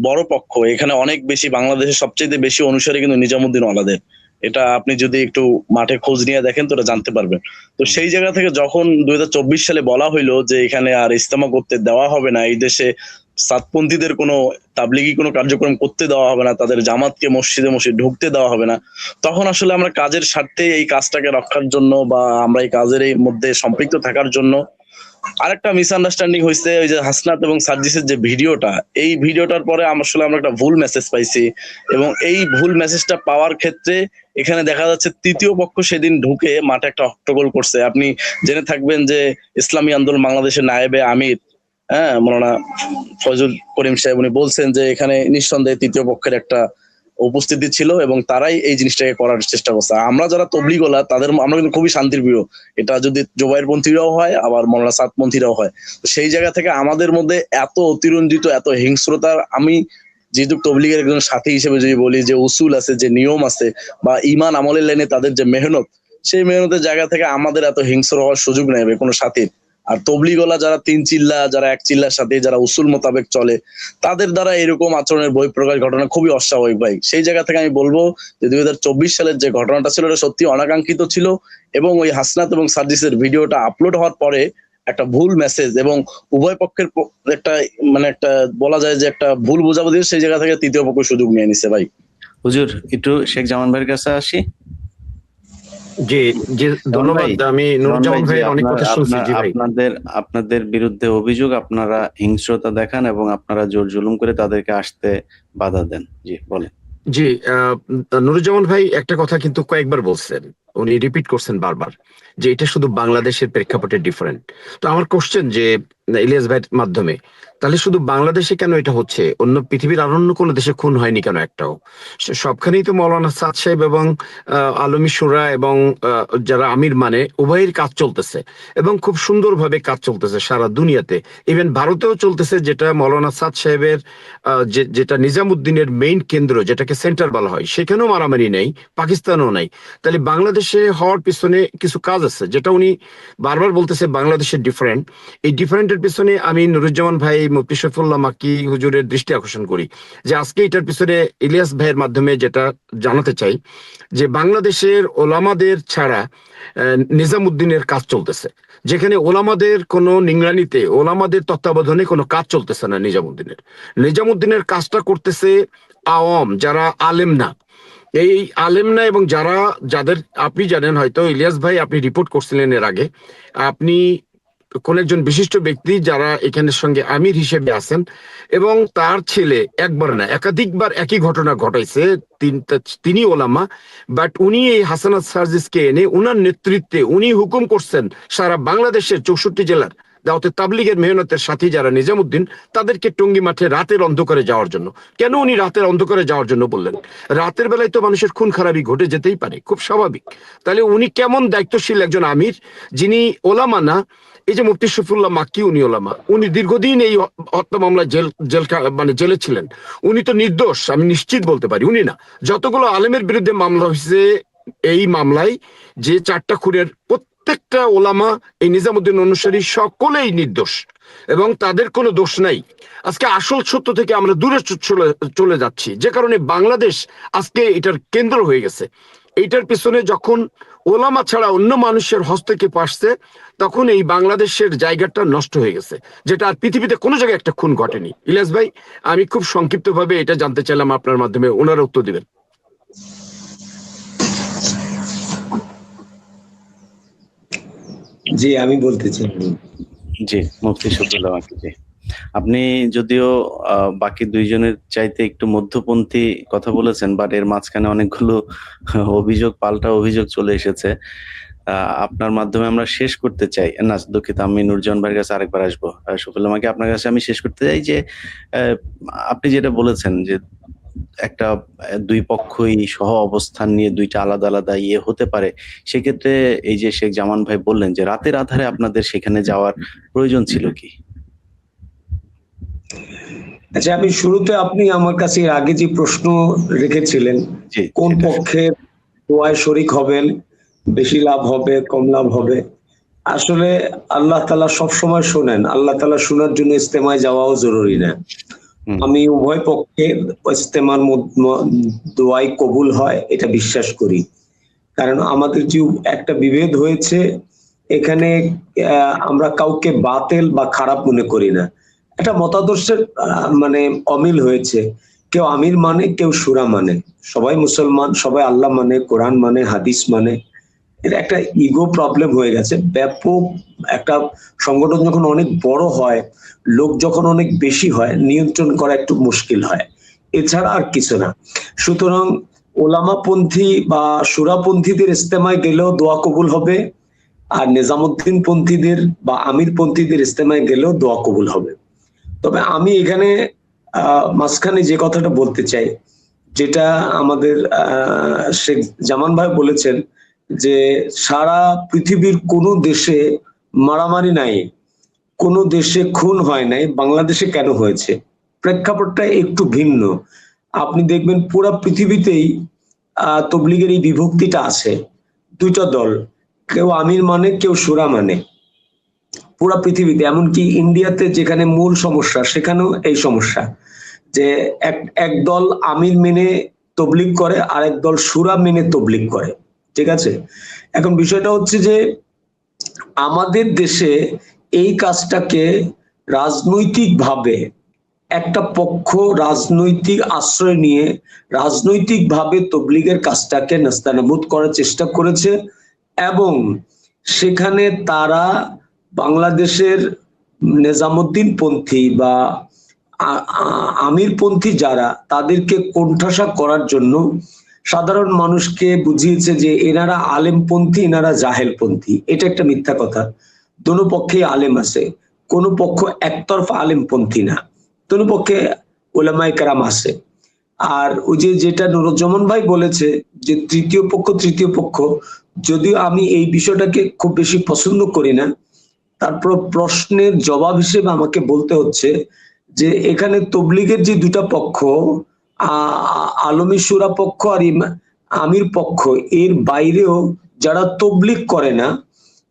বড় পক্ষ। এখানে অনেক বেশি, বাংলাদেশের সবচেয়ে বেশি অনুসারী কিন্তু নিজামুদ্দিন ওয়ালাদের। এটা আপনি যদি একটু মাঠে খোঁজ নিয়ে দেখেন তো এটা জানতে পারবেন। তো সেই জায়গা থেকে যখন 2024 সালে বলা হইলো যে এখানে আর ইজতেমা করতে দেওয়া হবে না, এই দেশে সাতপন্থীদের কোনো তাবলিগি কোনো কার্যক্রম করতে দেওয়া হবে না, তাদের জামাতকে মসজিদে ঢুকতে দেওয়া হবে না, তখন আসলে আমরা কাজের স্বার্থে এই কাজটাকে রক্ষার জন্য, বা আমরা এই কাজের এই মধ্যে সম্পৃক্ত থাকার জন্য, আরেকটা মিসআন্ডারস্ট্যান্ডিং হয়েছে। ওই যে হাসনাত এবং সার্জিসের যে ভিডিওটা, এই ভিডিওটার পরে আসলে আমরা একটা ভুল মেসেজ পাইছি, এবং এই ভুল মেসেজটা পাওয়ার ক্ষেত্রে এখানে দেখা যাচ্ছে তৃতীয় পক্ষ সেদিন ঢুকে মাঠে একটা হট্টগোল করছে। আপনি জেনে থাকবেন যে ইসলামী আন্দোলন বাংলাদেশের নায়েবে আমির, হ্যাঁ, মৌলানা ফয়জুল করিম সাহেব, উনি বলছেন যে এখানে নিঃসন্দেহে তৃতীয় পক্ষের একটা উপস্থিতি ছিল এবং তারাই এই জিনিসটাকে করার চেষ্টা করছে। আমরা যারা তবলিগওয়ালা আমরা কিন্তু খুবই শান্তির প্রিয়, এটা যদি জোবাইর পন্থীরাও হয় আবার মৌলানা সাতপন্থীরাও হয়। তো সেই জায়গা থেকে আমাদের মধ্যে এত অতিরঞ্জিত, এত হিংস্রতার, আমি যেহেতু তবলিগের একজন সাথী হিসেবে যদি বলি, যে উসুল আছে, যে নিয়ম আছে, বা ইমান আমলের লাইনে তাদের যে মেহনত, সেই মেহনতের জায়গা থেকে আমাদের এত হিংস্র হওয়ার সুযোগ নেই কোনো সাথীর। আর তবলিগওয়ালা যারা 3 চিল্লা, যারা 1 চিল্লার সাথে, যারা উসুল মোতাবেক চলে, তাদের দ্বারা এরকম আচরণের বহিঃপ্রকাশ ঘটনা খুবই অস্বাভাবিক ভাই। সেই জায়গা থেকে আমি বলবো যে 2024 সালের যে ঘটনাটা ছিল এটা সত্যি অনাকাঙ্ক্ষিত ছিল, এবং ওই হাসনাত এবং সার্জিসের ভিডিওটা আপলোড হওয়ার পরে একটা ভুল মেসেজ এবং উভয় পক্ষের একটা মানে একটা বলা যায় যে একটা ভুল বোঝাবুঝি, সেই জায়গা থেকে তৃতীয় পক্ষ সুযোগ নিয়ে নিছে ভাই। হুজুর একটু শেখ জামান ভাইয়ের কাছে আসি। জি জি, ধন্যবাদ। আমি নুরুজ্জামান ভাইয়ের অনেক কথা শুনছি। জি ভাই, আপনাদের বিরুদ্ধে অভিযোগ আপনারা হিংস্রতা দেখান এবং আপনারা জোর জুলুম করে তাদেরকে আসতে বাধা দেন। জি বলেন। জি, নুরুজ্জামান ভাই একটা কথা কিন্তু কয়েকবার বলছেন, উনি রিপিট করছেন বারবার, যে এটা শুধু বাংলাদেশের প্রেক্ষাপটে ডিফারেন্ট। তো আমার কোশ্চেন যে ইলিয়াস ভাইয়ের মাধ্যমে, তাহলে শুধু বাংলাদেশে কেন এটা হচ্ছে? অন্য পৃথিবীর আর অন্য কোনো দেশে খুন হয়নি কেন একটাও? সবখানেই তো মৌলানা সাদ সাহেব এবং আলমী শুরা এবং যারা আমির মানে উভয়ের কাজ চলতেছে, এবং খুব সুন্দরভাবে কাজ চলতেছে সারা দুনিয়াতে। ইভেন ভারতেও চলতেছে, যেটা মৌলানা সাদ সাহেবের যেটা নিজামুদ্দিনের মেইন কেন্দ্র, যেটাকে সেন্টার বলা হয়, সেখানেও মারামারি নেই, পাকিস্তানেও নাই। তাহলে বাংলাদেশে হওয়ার পিছনে কিছু কাজ আছে, যেটা উনি বারবার বলতেছে বাংলাদেশের ডিফারেন্ট। এই ডিফারেন্টের পিছনে আমি নুরুজ্জামান ভাই, মুফতি শফিউল্লাহ মাক্কি হুজুরের দৃষ্টি আকর্ষণ করি, যে আজকে এটার পিছনে ইলিয়াস ভাইয়ের মাধ্যমে যেটা জানাতে চাই, যে বাংলাদেশের ওলামাদের ছাড়া নিজামুদ্দিনের কাজ চলতেছে। যেখানে ওলামাদের কোনো নিংরানিতে, ওলামাদের তত্ত্বাবধানে কোনো কাজ চলতেছে না। নিজামুদ্দিনের কাজটা করতেছে আওয়াম, যারা আলেম না। এই আলেম না, এবং যাদের আপনি জানেন হয়তো, ইলিয়াস ভাই আপনি রিপোর্ট করছিলেন এর আগে, আপনি কোন একজন বিশিষ্ট ব্যক্তি যারা এখানের সঙ্গে আমির হিসেবে আছেন, এবং তার ছেলে একবার না একাধিকবার একই ঘটনা ঘটাইছে। তিনি ওলামা, বাট উনি এই হাসানাত সার্জিসকে এনে উনার নেতৃত্বে উনি হুকুম করছেন সারা বাংলাদেশের 64 জেলার দাওয়াতে তাবলীগের মেহনতের সাথী যারা নিজামুদ্দিন, তাদেরকে টঙ্গী মাঠে রাতের অন্ধকারে যাওয়ার জন্য। কেন উনি রাতের অন্ধকারে যাওয়ার জন্য বললেন? রাতের বেলায় তো মানুষের খুন খারাপি ঘটে যেতেই পারে, খুব স্বাভাবিক। তাহলে উনি কেমন দায়িত্বশীল একজন আমির, যিনি ওলামা না। এই যে মুফতি শফিউল্লাহ মাক্কি, উনি ওলামা, উনি দীর্ঘদিন এই হত্যা মামলায় জেলে ছিলেন। উনি তো নির্দোষ, আমি নিশ্চিত বলতে পারি। উনি না, যতগুলো আলেমের বিরুদ্ধে মামলা হয়েছে এই মামলায়, যে 4টা খুনের প্রত্যেকটা ওলামা, এই নিজামুদ্দিন অনুসারী, সকলেই নির্দোষ এবং তাদের কোনো দোষ নাই। আজকে আসল সত্য থেকে আমরা দূরে চলে যাচ্ছি, যে কারণে বাংলাদেশ আজকে এটার কেন্দ্র হয়ে গেছে। এইটার পিছনে যখন ওলামা ছাড়া অন্য মানুষের হস্তক্ষেপ আসছে, তখন এই বাংলাদেশের জায়গাটা নষ্ট হয়ে গেছে, যেটা আর পৃথিবীতে কোনো জায়গায় একটা খুন ঘটেনি। ইলিয়াস ভাই, আমি খুব সংক্ষিপ্ত ভাবে এটা জানতে চাইলাম, আপনার মাধ্যমে ওনারা উত্তর দিবেন। জি, আমি বলতে চাই। জি, মুফতি শফিউল্লাহ মাক্কি জি। আপনি যদিও বাকি দুইজনের চাইতে একটু মধ্যপন্থী কথা বলেছেন, বাট এর মাঝখানে অনেকগুলো পাল্টা অভিযোগ চলে এসেছে। আপনার মাধ্যমে আমরা শেষ করতে চাই না, দুঃখিত, আমি নুরজাহান ভাইয়ের কাছে আরেকবার আসবো। শফিউল্লাহ মাক্কি, আপনার কাছে আমি শেষ করতে চাই যে আপনি যেটা বলেছেন যে একটা দুই পক্ষই সহ অবস্থান নিয়ে দুইটা আলাদা আলাদা হতে পারে, সেক্ষেত্রে এই যে শেখ জামান ভাই বললেন যে রাতের আধারে আপনাদের সেখানে যাওয়ার প্রয়োজন ছিল কি? আচ্ছা, আমি শুরুতে, আপনি আমার কাছে এর আগে যে প্রশ্ন রেখেছিলেন, কোন পক্ষের দোয়ায় শরীক হবেন, বেশি লাভ হবে কম লাভ হবে, আসলে আল্লাহ তাআলা সব সময় শোনেন। আল্লাহ তাআলা শোনার জন্য ইস্তেমায় যাওয়াও জরুরি না। আমি উভয় পক্ষের ইস্তেমার দোয়াই কবুল হয় এটা বিশ্বাস করি। কারণ আমাদের যে একটা বিভেদ হয়েছে এখানে, আমরা কাউকে বাতিল বা খারাপ মনে করি না। একটা মতাদর্শের অমিল হয়েছে। কেউ আমির মানে, কেউ সুরা মানে। সবাই মুসলমান, সবাই আল্লাহ মানে, কোরআন মানে, হাদিস মানে। এটা একটা ইগো প্রবলেম হয়ে গেছে। ব্যাপক একটা সংগঠন যখন অনেক বড় হয়, লোক যখন অনেক বেশি হয়, নিয়ন্ত্রণ করা একটু মুশকিল হয়, এছাড়া আর কিছু না। সুতরাং ওলামাপন্থী বা সুরাপন্থীদের ইস্তেমায় গেলেও দোয়া কবুল হবে, আর নিজামুদ্দিন পন্থীদের বা আমির পন্থীদের ইস্তেমায় গেলেও দোয়া কবুল হবে। তবে আমি এখানে মাঝখানে যে কথাটা বলতে চাই, যেটা আমাদের শেখ জামান ভাই বলেছেন যে সারা পৃথিবীর কোনো দেশে মারামারি নাই, কোনো দেশে খুন হয় নাই, বাংলাদেশে কেন হয়েছে? প্রেক্ষাপটটা একটু ভিন্ন। আপনি দেখবেন পুরো পৃথিবীতেই তবলিগের এই বিভক্তিটা আছে, দুইটা দল, কেউ আমির মানে, কেউ সুরা মানে। পুরা পৃথিবীতে, এমনকি ইন্ডিয়াতে যেখানে মূল সমস্যা, সেখানেও এই সমস্যা, যে এক দল আমির মেনে তবলিগ করে, আরেক দল সুরা মেনে তবলিগ করে। ঠিক আছে, এখন বিষয়টা হচ্ছে যে আমাদের দেশে এই কাজটাকে রাজনৈতিকভাবে একটা পক্ষ রাজনৈতিক আশ্রয় নিয়ে রাজনৈতিকভাবে তবলিগের কাজটাকে নাস্তানাবুদ করার চেষ্টা করেছে, এবং সেখানে তারা বাংলাদেশের নিজামুদ্দিন পন্থী বা আমিরপন্থী যারা, তাদেরকে কোণঠাসা করার জন্য সাধারণ মানুষকে বুঝিয়েছে যে এনারা আলেমপন্থী, এনারা জাহেলপন্থী। এটা একটা মিথ্যা কথা। দোনো পক্ষে আলেম আছে, কোনো পক্ষ একতরফা আলেমপন্থী না, দোনো পক্ষে উলামায়ে কেরাম আছে। আর ওই যেটা নুরুজ্জামান ভাই বলেছে যে তৃতীয় পক্ষ, যদিও আমি এই বিষয়টাকে খুব বেশি পছন্দ করি না, তারপর প্রশ্নের জবাব হিসেবে আমাকে বলতে হচ্ছে যে এখানে তবলিগের যে দুটা পক্ষ, আলমী সুরা পক্ষ আর আমির পক্ষ, এর বাইরেও যারা তবলিগ করে না,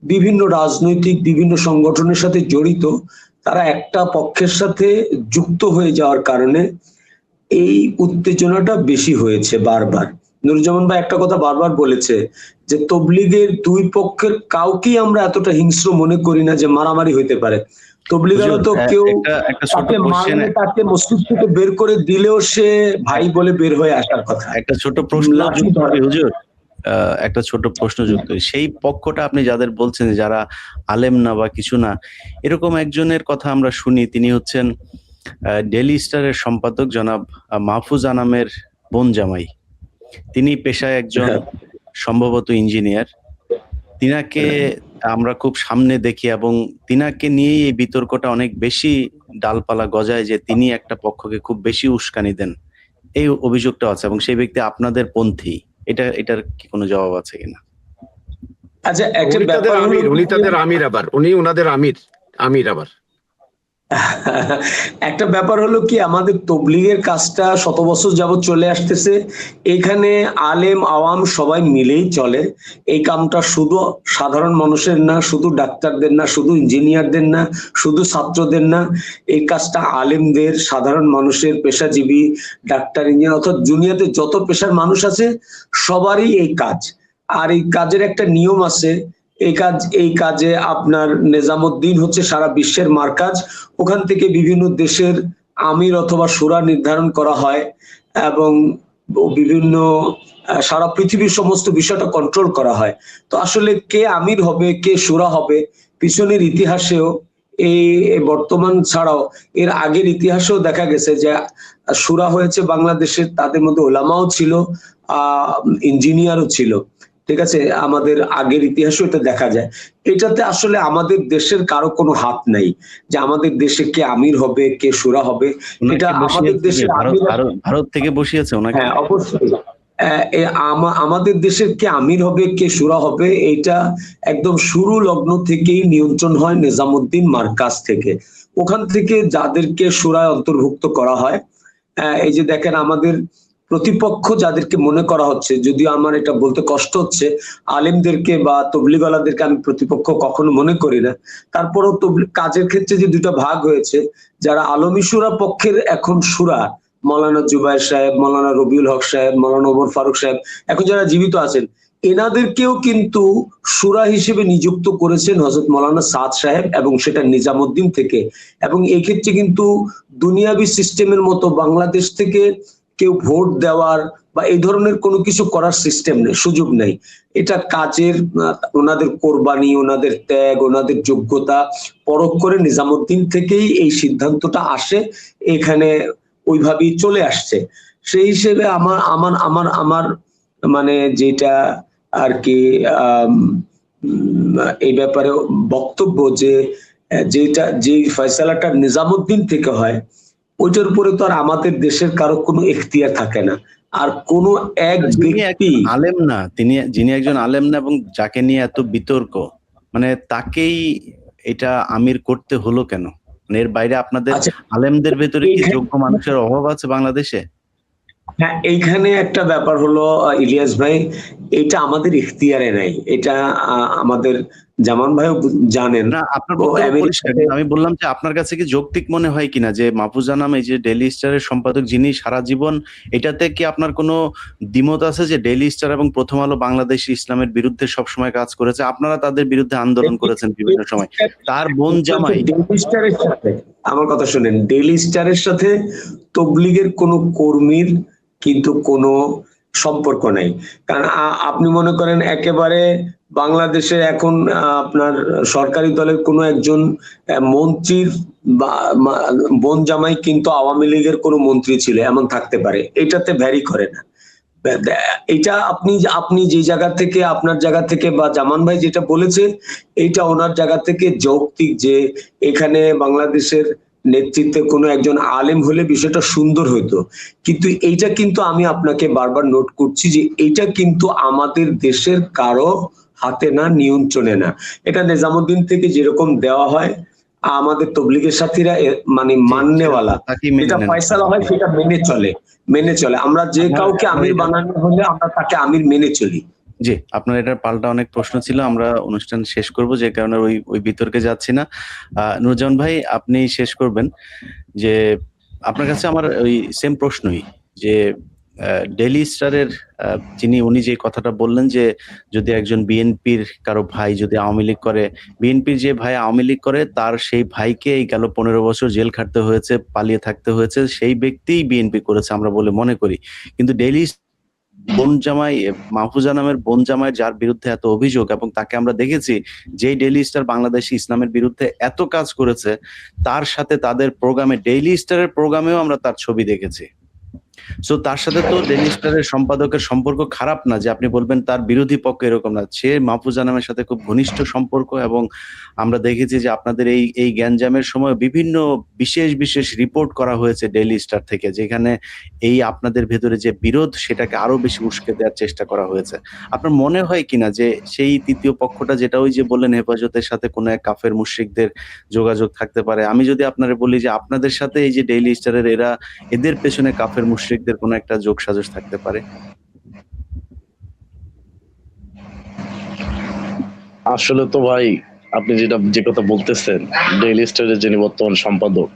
বিভিন্ন রাজনৈতিক বিভিন্ন সংগঠনের সাথে জড়িত, তারা একটা পক্ষের সাথে যুক্ত হয়ে যাওয়ার কারণে এই উত্তেজনাটা বেশি হয়েছে বারবার। নুরুজ্জামান ভাই একটা কথা বারবার বলেছে যে তবলিগের দুই পক্ষের কাউকেই আমরা এতটা হিংস্র মনে করি না যে মারামারি হইতে পারে। তবলিগারও তো কেউ একটা ছোট তাকে কোশ্চেন, মারলে তাকে মসজিদ থেকে বের করে দিলেও সে ভাই বলে বের হয়ে আসার কথা। একটা ছোট প্রশ্ন লাঠি যুক্ত ধরে। করি হুজুর, একটা ছোট প্রশ্ন যুক্ত করি। সেই পক্ষটা আপনি যাদের বলছেন যে যারা আলেম না বা কিছু না, এরকম একজনের কথা আমরা শুনি, তিনি হচ্ছেন ডেইলি স্টারের সম্পাদক জনাব মাহফুজ আনামের বোন জামাই। তিনি পেশায় একজন সম্ভবত ইঞ্জিনিয়ার। তিনাকে আমরা খুব সামনে দেখি এবং তিনাকে নিয়েই এই বিতর্কটা অনেক বেশি ডালপালা গজায় যে তিনি একটা পক্ষকে খুব বেশি উস্কানি দেন, এই অভিযোগটা আছে এবং সেই ব্যক্তি আপনাদের পন্থী। এটার কি কোনো জবাব আছে কিনা? আচ্ছা, একটা উনি তাদের ব্যাপার হলো আমির, উনি তাদের আমির, আবার উনি ওনাদের আমির আবার। একটা ব্যাপার হলো কি, আমাদের তবলিগের কাজটা শত বছর যাবত চলে আসতেছে। এখানে আলেম আওয়াম সবাই মিলেই চলে। এই কামটা শুধু সাধারণ মানুষের না, শুধু ডাক্তারদের না, শুধু ইঞ্জিনিয়ারদের না, শুধু ছাত্রদের না, এই কাজটা আলেমদের, সাধারণ মানুষের, পেশাজীবী, ডাক্তার, ইঞ্জিনিয়ার, অর্থাৎ দুনিয়াতে যত পেশার মানুষ আছে সবারই এই কাজ। আর এই কাজের একটা নিয়ম আছে। এই কাজে আপনার নিজামুদ্দিন হচ্ছে সারা বিশ্বের মার্কাজ। ওখান থেকে বিভিন্ন দেশের আমির অথবা শুরা নির্ধারণ করা হয় এবং বিভিন্ন সারা পৃথিবীর সমস্ত বিষয়টা কন্ট্রোল করা হয়। তো আসলে কে আমির হবে, কে শুরা হবে, পিছনের ইতিহাসেও এই বর্তমান ছাড়াও এর আগের ইতিহাসেও দেখা গেছে যে শুরা হয়েছে বাংলাদেশের, তাদের মধ্যে ওলামাও ছিল, ইঞ্জিনিয়ারও ছিল। ঠিক আছে, আমাদের আগের ইতিহাসও এটা দেখা যায়। এটাতে আসলে আমাদের দেশের কারো কোনো হাত নাই যে আমাদের দেশে কে আমির হবে, কে শুরা হবে। এটা আমাদের দেশের ভারত থেকে বসিয়েছে ওনাকে। হ্যাঁ, অবশ্যই। আমাদের দেশের কে আমির হবে, কে শুরা হবে, এটা একদম শুরু লগ্ন থেকেই নিয়ন্ত্রণ হয় নিজামুদ্দিন মার্কাজ থেকে। ওখান থেকে যাদেরকে শুরায় অন্তর্ভুক্ত করা হয়, এই যে দেখেন আমাদের প্রতিপক্ষ যাদেরকে মনে করা হচ্ছে, যদিও আমার এটা বলতে কষ্ট হচ্ছে, আলেমদেরকে বা তবলিগওয়ালাদেরকে আমি প্রতিপক্ষ কখনো মনে করি না। তারপরেও কাজের ক্ষেত্রে যে দুটো ভাগ হয়েছে, যারা আলমী শুরা পক্ষের এখন শুরা, মৌলানা জুবায়ের সাহেব, মৌলানা রবিউল হক সাহেব, মৌলানা ওমর ফারুক সাহেব, এখন যারা জীবিত আছেন, এনাদেরকেও কিন্তু শুরা হিসেবে নিযুক্ত করেছেন হযরত মৌলানা সাদ সাহেব, এবং সেটা নিজামুদ্দিন থেকে। এবং এই ক্ষেত্রে কিন্তু দুনিয়াবি সিস্টেমের মতো বাংলাদেশ থেকে কেউ ভোট দেওয়ার বা এই ধরনের কোনো কিছু করার সিস্টেম নেই, সুযোগ নেই। এটা কাজের ওনাদের কোরবানি, ওনাদের ত্যাগ, ওনাদের যোগ্যতা পরখ করে নিজামুদ্দিন থেকেই এই সিদ্ধান্তটা আসে, এখানে ওইভাবেই চলে আসছে। সেই হিসেবে আমার আমার আমার আমার মানে যেটা আর কি এই ব্যাপারে বক্তব্য, যে ফয়সালাটা নিজামুদ্দিন থেকে হয়, ওইটার উপরে তো আর আমাদের দেশের কারো কোনো এখতিয়ার থাকে না। আর কোনো এক ব্যক্তি আলেম না, যিনি একজন আলেম না এবং যাকে নিয়ে এত বিতর্ক, মানে তাকেই এটা আমির করতে হলো কেন? মানে এর বাইরে আপনাদের আলেমদের ভেতরে কি যোগ্য মানুষের অভাব আছে বাংলাদেশে? হ্যাঁ, এইখানে একটা ব্যাপার হলো ইলিয়াস ভাই, এটা আমাদের ইখতিয়ারে নাই। এটা আমাদের জামান ভাইও জানেন না। আপনার আমি বললাম যে আপনার কাছে কি যৌক্তিক মনে হয় কিনা যে মাহফুজ আনাম, এই যে ডেইলি স্টারের সম্পাদক, যিনি সারা জীবন, এটাতে কি আপনার কোনো দ্বিমত আছে যে ডেইলি স্টার এবং প্রথম আলো বাংলাদেশ ইসলামের বিরুদ্ধে সবসময় কাজ করেছে, আপনারা তাদের বিরুদ্ধে আন্দোলন করেছেন বিভিন্ন সময়, তার বোন জামাই? ডেইলি স্টারের সাথে, আমার কথা শুনেন, ডেইলি স্টারের সাথে তবলিগের কোনো কর্মীর কিন্তু কোনো সম্পর্ক নাই। কারণ আপনি মনে করেন একেবারে বাংলাদেশের এখন আপনার সরকারি দলের কোনো একজন মন্ত্রীর বোন জামাই কিন্তু আওয়ামী লীগের কোনো মন্ত্রী ছিল, এমন থাকতে পারে, এটাতে ভ্যারি করে না। এটা আপনি যে জায়গা থেকে, আপনার জায়গা থেকে বা জামান ভাই যেটা বলেছে, এটা ওনার জায়গা থেকে যৌক্তিক, যে এখানে বাংলাদেশের নেতৃত্বে কোনো একজন আলেম হলে বিষয়টা সুন্দর হইতো। কিন্তু এইটা কিন্তু আমি আপনাকে বারবার নোট করছি যে এটা কিন্তু আমাদের দেশের কারো হাতে না, নিয়ন্ত্রণে না। এটা নিজামুদ্দিন থেকে যেরকম দেওয়া হয়, আমাদের তবলিগের সাথীরা মানে মাননেওয়ালা, এটা ফয়সালা হয় সেটা মেনে চলে। আমরা যে কাউকে আমির বানানো হলে আমরা তাকে আমির মেনে চলি। জি, আপনার এটার পাল্টা অনেক প্রশ্ন ছিল, আমরা অনুষ্ঠান শেষ করব, যে কারণে ওই বিতর্কে যাচ্ছি না। নুরজামান ভাই, আপনি শেষ করবেন। যে আপনার কাছে আমার ওই সেম প্রশ্নই, যে ডেইলি স্টারের উনি যে কথাটা বললেন যে যদি একজন বিএনপির কারো ভাই যদি আওয়ামী লীগ করে, বিএনপির যে ভাই আওয়ামী লীগ করে তার সেই ভাইকে এই গেল 15 বছর জেল খাটতে হয়েছে, পালিয়ে থাকতে হয়েছে, সেই ব্যক্তিই বিএনপি করেছে আমরা বলে মনে করি। কিন্তু ডেইলি বোন জামাই, মাহফুজা নামের বোন জামাই যার বিরুদ্ধে এত অভিযোগ, এবং তাকে আমরা দেখেছি যেই ডেইলি স্টার বাংলাদেশি ইসলামের বিরুদ্ধে এত কাজ করেছে, তার সাথে তাদের প্রোগ্রামে, ডেইলি স্টারের প্রোগ্রামেও আমরা তার ছবি দেখেছি। সো তার সাথে তো ডেইলি স্টারের সম্পাদকের সম্পর্ক খারাপ না যে আপনি বলবেন তার বিরোধী পক্ষ, এরকম না। সে মাহফুজা নামের সাথে খুব ঘনিষ্ঠ সম্পর্ক, এবং আমরা দেখেছি যে আপনাদের এই গ্যাঞ্জামের সময় বিভিন্ন বিশেষ রিপোর্ট করা হয়েছে ডেইলি স্টার থেকে, যেখানে এই আপনাদের ভেতরে যে বিরোধ সেটাকে আরো বেশি উস্কে দেওয়ার চেষ্টা করা হয়েছে। আপনার মনে হয় কিনা যে সেই তৃতীয় পক্ষটা, যেটা ওই যে বললেন হেফাজতের সাথে কোনো এক কাফের মুশরিকদের যোগাযোগ থাকতে পারে, আমি যদি আপনারা বলি যে আপনাদের সাথে এই যে ডেইলি স্টারের এদের পেছনে কাফের মুশরিকদের কোনো একটা যোগসাজশ থাকতে পারে? আসলে তো ভাই আপনি যে কথা বলতেছেন, ডেইলি স্টারের যিনি বর্তমান সম্পাদক,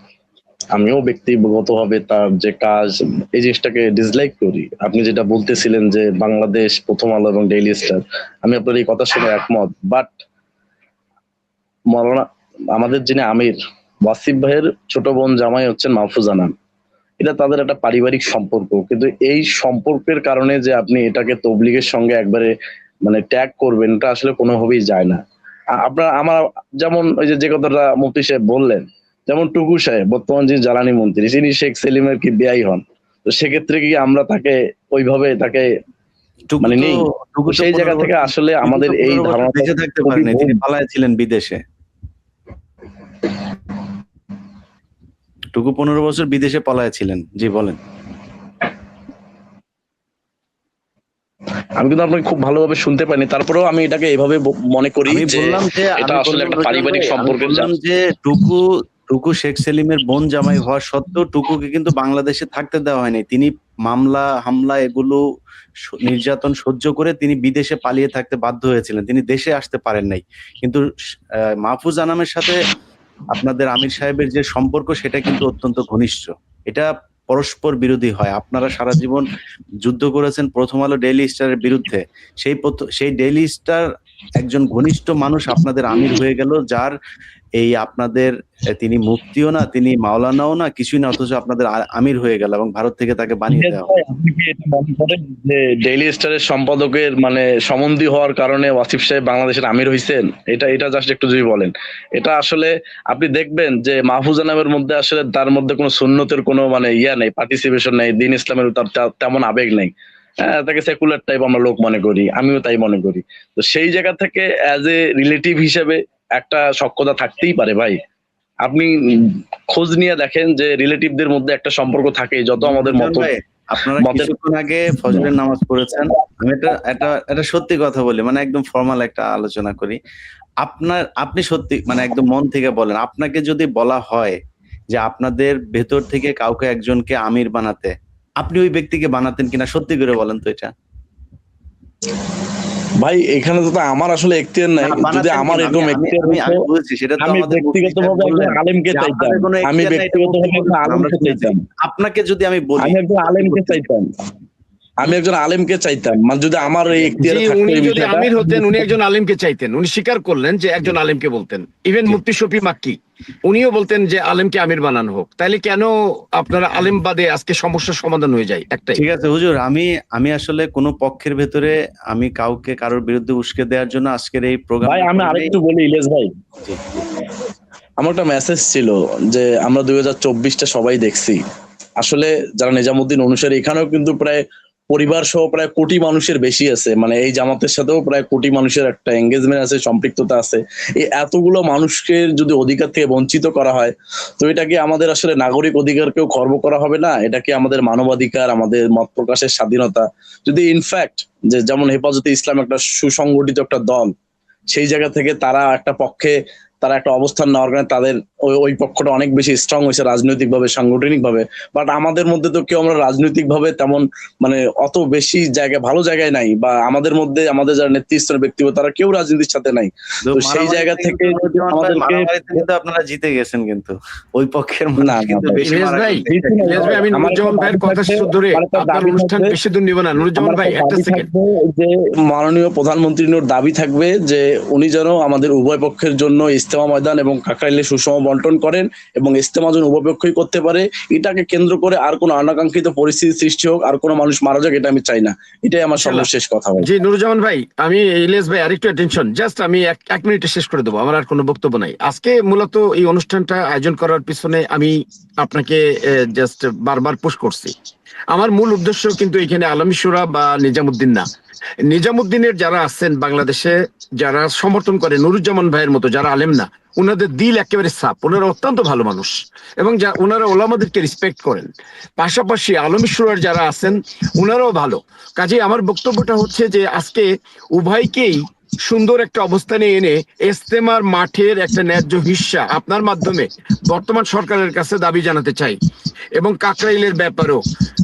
আমিও ব্যক্তিগতভাবে তার যে কাজ, এই জিনিসটাকে ডিসলাইক করি। আপনি যেটা বলতেছিলেন যে বাংলাদেশ, প্রথম আলো এবং ডেইলি স্টার, আমি আপনার এই কথার সঙ্গে একমত। বাট মৌলানা, আমাদের যিনি আমির ওয়াসিফ ভাইয়ের ছোট বোন জামাই হচ্ছেন মাহফুজা নাম, এটা তাদের একটা পারিবারিক সম্পর্ক। কিন্তু এই সম্পর্কের কারণে যে আপনি এটাকে তবলিগের সঙ্গে একবারে মানে ট্যাগ করবেন, এটা আসলে কোনোভাবেই যায় না। আমার যেমন ওই যে কথাটা মুফতি সাহেব বললেন, যেমন টুকু সাহেব বর্তমান যে জ্বালানি মন্ত্রী, তিনি শেখ সেলিমের কি বেয়াই হন, তো সেক্ষেত্রে কি আমরা তাকে ওইভাবে তাকে মানে নেই? সেই জায়গা থেকে আসলে আমাদের এই ধারণা বেঁচে থাকতে পারেনি, তিনি পালায় ছিলেন বিদেশে। টুকু 15 বছর বিদেশে পলায় ছিলেন। জি বলেন। আমি কিন্তু আপনাকে খুব ভালোভাবে শুনতে পাইনি, তারপরেও আমি এটাকে এইভাবে মনে করি আমি যে বললাম যে এটা আসলে একটা পারিবারিক সম্পর্কের। বললাম যে টুকু শেখ সেলিমের বোন জামাই হওয়া সত্ত্বেও টুকুকে কিন্তু বাংলাদেশে থাকতে দেওয়া হয়নি। তিনি মামলা হামলা এগুলো নির্যাতন সহ্য করে তিনি বিদেশে পালিয়ে থাকতে বাধ্য হয়েছিলেন, তিনি দেশে আসতে পারেন নাই। কিন্তু মাহফুজ আনামের সাথে আপনাদের আমির সাহেবের যে সম্পর্ক সেটা কিন্তু অত্যন্ত ঘনিষ্ঠ, এটা পরস্পর বিরোধী হয়। আপনারা সারা জীবন যুদ্ধ করেছেন প্রথম আলো ডেইলি স্টারের বিরুদ্ধে, সেই ডেইলি স্টার একজন ঘনিষ্ঠ মানুষ আপনাদের আমির হয়ে গেল, যার এই আপনাদের তিনি মুফতিও না, তিনি মাওলানাও না, কিছুই না, অথচ আপনাদের আমির হয়ে গেল এবং ভারত থেকে তাকে বানিয়ে দেওয়া হয়। আপনি কি এটা মনে করেন যে ডেইলি স্টারের সম্পাদকের মানে সম্বন্ধী হওয়ার কারণে ওয়াসিফ সাহেব বাংলাদেশের আমির হইছেন? এটা জাস্ট একটু যদি বলেন। এটা আসলে আপনি দেখবেন যে মাহফুজা নামের মধ্যে আসলে তার মধ্যে কোনো সুন্নতের কোনো মানে নেই, পার্টিসিপেশন নেই, দ্বীন ইসলামের তার তেমন আবেগ নেই। হ্যাঁ, তাকে সেকুলার টাইপ আমরা লোক মনে করি, আমিও তাই মনে করি। তো সেই জায়গা থেকে অ্যাজ এ রিলেটিভ হিসেবে একটা সখ্যতা থাকতেই পারে ভাই। আপনি খোঁজ নিয়ে দেখেন যে রিলেটিভদের মধ্যে একটা সম্পর্ক থাকে, যত আমাদের আপনারা কিছুক্ষণ আগে ফজরের নামাজ পড়েছেন, আমি এটা সত্যি কথা বলি, মানে একদম ফর্মাল একটা আলোচনা করি। আপনি সত্যি মানে একদম মন থেকে বলেন, আপনাকে যদি বলা হয় যে আপনাদের ভেতর থেকে কাউকে একজনকে আমির বানাতে, আপনি ওই ব্যক্তিকে বানাতেন কিনা? সত্যি করে বলেন তো এটা। ভাই এখানে তো আমার আসলে এখতিয়ার নাই। যদি আমার এরকম এখতিয়ার বুঝছি, সেটা তো আমি ব্যক্তিগতভাবে একজন আলেমকে চাইতাম, আমি ব্যক্তিগতভাবে একজন আলেমকে চাইতাম। আপনাকে যদি আমি বলি আমি একজন আলেমকে চাইতাম, আমি একজন আলেমকে চাইতাম, মানে যদি আমার এই এখতিয়ার থাকতো, উনি যদি আমির হতেন উনি একজন আলেমকে চাইতেন, উনি স্বীকার করলেন যে একজন আলেমকে বলতেন। ইভেন মুফতি শফি মাক্কি উনিও বলতেন যে আলেমকে আমির বানানো হোক। তাইলে কেন আপনারা আলেম বাদে আজকে সমস্যার সমাধান হয়ে যায় একটাই? ঠিক আছে হুজুর, আমি আসলে কোন পক্ষের ভেতরে আমি কারোর বিরুদ্ধে উস্কে দেওয়ার জন্য আজকের এই প্রোগ্রাম। ভাই আমি আরেকটু বলি ইলিয়াস ভাই, আমার একটা মেসেজ ছিল যে আমরা 2024টা সবাই দেখছি, আসলে যারা নিজামুদ্দিন অনুসারী এখানেও কিন্তু প্রায় পরিবার সহ প্রায় কোটি মানুষের বেশি আছে, মানে এই জামাতের সাথেও প্রায় কোটি মানুষের একটা এঙ্গেজমেন্ট আছে, সম্পৃক্ততা আছে। এই এতগুলো মানুষকে যদি অধিকার থেকে বঞ্চিত করা হয়, তো এটা কি আমাদের আসলে নাগরিক অধিকারকেও খর্ব করা হবে না? এটা কি আমাদের মানবাধিকার, আমাদের মত প্রকাশের স্বাধীনতা, যদি ইনফ্যাক্ট যে যেমন হেফাজতে ইসলাম একটা সুসংগঠিত একটা দল, সেই জায়গা থেকে তারা একটা পক্ষে তারা একটা অবস্থান নেওয়ার কারণে তাদের ওই পক্ষটা অনেক বেশি স্ট্রং হয়েছে রাজনৈতিকভাবে, সাংগঠনিকভাবে। বাট আমাদের মধ্যে তো কেউ আমরা রাজনৈতিকভাবে তেমন মানে অত বেশি জায়গায় ভালো জায়গায় নাই, বা আমাদের মধ্যে আমাদের যারা নেতৃস্থানীয় ব্যক্তিত্ব তারা কেউ রাজনীতির সাথে নাই। তো সেই জায়গা থেকে আমাদেরকে কিন্তু আপনারা জিতে গেছেন, কিন্তু ওই পক্ষের না, মানুষ না কিন্তু ভাই। বেশি ইলিয়াস মারা ভাই, গেছে। ইলিয়াস ভাই, আমি নুরুজ্জামান ভাইয়ের কথা ধরে আপনার অনুষ্ঠান বেশি দূর নিব না। নুরুজ্জামান ভাই, একটা সেকেন্ড। যে মাননীয় প্রধানমন্ত্রীর দাবি থাকবে যে উনি যেন আমাদের উভয় পক্ষের জন্য ইজতেমা ময়দান এবং কাকরাইলে সুষম বন্টন করেন, এবং ইজতেমা যেন উভয় পক্ষই করতে পারে। এটাকে কেন্দ্র করে আর কোনো অনাকাঙ্ক্ষিত পরিস্থিতি সৃষ্টি হোক, আর কোনো মানুষ মারা যাক, এটা আমি চাই না। এটাই আমার সর্বশেষ কথা। জি নুরুজ্জামান ভাই, আমি ইলিয়াস ভাই আরেকটু অ্যাটেনশন, জাস্ট আমি এক মিনিটে শেষ করে দেবো, আমার আর কোনো বক্তব্য নাই। আজকে মূলত এই অনুষ্ঠানটা আয়োজন করার পিছনে আমি আপনাকে জাস্ট বারবার পুশ করছি। আমার মূল উদ্দেশ্য কিন্তু এখানে আলমী শুরা বা নিজামুদ্দিন না। নিজামুদ্দিনের যারা আছেন বাংলাদেশে, যারা সমর্থন করে নুরুজ্জামান ভাইয়ের মতো যারা আলেম না, ওনাদের দিল একেবারে সাফ, ওনারা অত্যন্ত ভালো মানুষ এবং ওনারা ওলামাদেরকে রেসপেক্ট করেন। পাশাপাশি আলমী শুরার যারা আছেন ওনারাও ভালো। কাজে আমার বক্তব্যটা হচ্ছে যে আজকে উভয়কেই সুন্দর একটা অবস্থানে এনে ইজতেমার মাঠের একটা ন্যায্য হিস্সা আপনার মাধ্যমে বর্তমান সরকারের কাছে দাবি জানাতে চাই, এবং কাকরাইলের ব্যাপারেও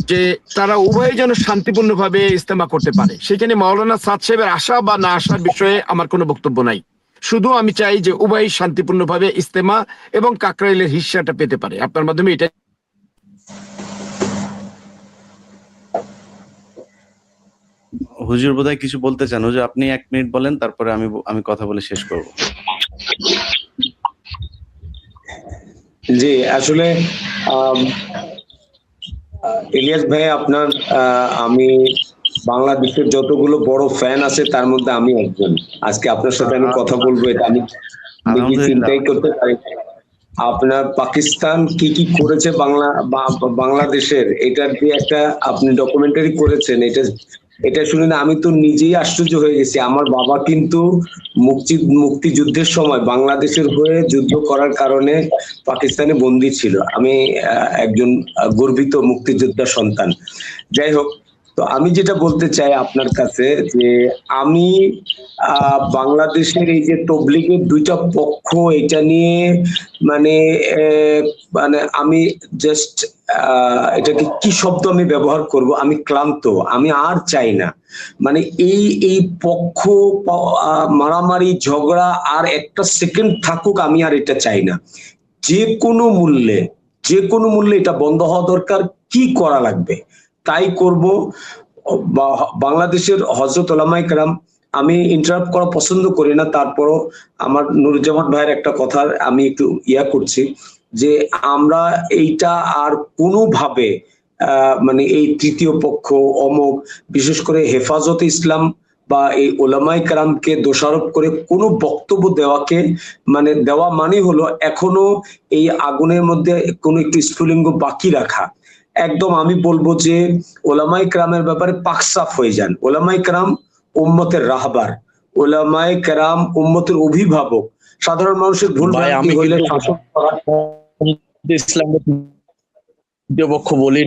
যে তারা উভয় যেন শান্তিপূর্ণভাবে ইজতেমা করতে পারে। সেখানে মাওলানা সাদ সাহেবের আসা বা না আসার বিষয়ে আমার কোনো বক্তব্য নাই, শুধু আমি চাই যে উভয় শান্তিপূর্ণভাবে ইজতেমা এবং কাকরাইলের হিস্সাটা পেতে পারে। আপনার মাধ্যমে এটা। হুজুর বোধহয় কিছু বলতে চান। হুজুর, আপনি 1 মিনিট বলেন, তারপরে আমি কথা বলে শেষ করব। জি, আসলে ইলিয়াস ভাই, আপনার আমি বাংলাদেশের যতগুলো বড় ফ্যান আছে তার মধ্যে আমি একজন। আজকে আপনার সাথে আমি কথা বলবো, এটা আমি নিজে চিন্তাই করতে পারি। আপনার পাকিস্তান কি কি করেছে বাংলাদেশের, এটার যে একটা আপনি ডকুমেন্টারি করেছেন, এটা শুনে না আমি তো নিজেই আশ্চর্য হয়ে গেছি। আমার বাবা কিন্তু মুক্তিযুদ্ধের সময় বাংলাদেশের হয়ে যুদ্ধ করার কারণে পাকিস্তানে বন্দী ছিল। আমি একজন গর্বিত মুক্তিযোদ্ধা সন্তান। যাই হোক, তো আমি যেটা বলতে চাই আপনার কাছে যে আমি বাংলাদেশের এই যে তবলিগের দুইটা পক্ষ, এটা নিয়ে মানে মানে আমি জাস্ট এটাকে কি শব্দ আমি ব্যবহার করব, আমি ক্লান্ত, আমি আর চাই না। মানে এই পক্ষ মারামারি ঝগড়া আর একটা সেকেন্ড থাকুক, আমি আর এটা চাই না। যে কোনো মূল্যে এটা বন্ধ হওয়া দরকার। কি করা লাগবে তাই করব। বাংলাদেশের হযরত ওলামায়ে কেরাম, আমি ইন্টারাপ্ট করা পছন্দ করি না, তারপরও আমার নুরুজ্জামান ভাইয়ের একটা কথা আমি একটু করছি যে আমরা এইটা আর কোনোভাবে মানে এই তৃতীয় পক্ষ অমুক, বিশেষ করে হেফাজতে ইসলাম বা এই ওলামায়ে কেরামকে দোষারোপ করে কোনো বক্তব্য দেওয়া মানে হলো এখনো এই আগুনের মধ্যে কোনো একটু স্ফুলিঙ্গ বাকি রাখা। একদম আমি বলবো যে ওলামায়ে কেরামের ব্যাপারে পাকসাফ হয়ে যান। ওলামায়ে কেরাম উম্মতের রাহবার, ওলামায়ে কেরাম উম্মতের অভিভাবক। সাধারণ মানুষের ভুল ভ্রান্তি হইলে শাসন করা ইসলামের তৃতীয় পক্ষ বলি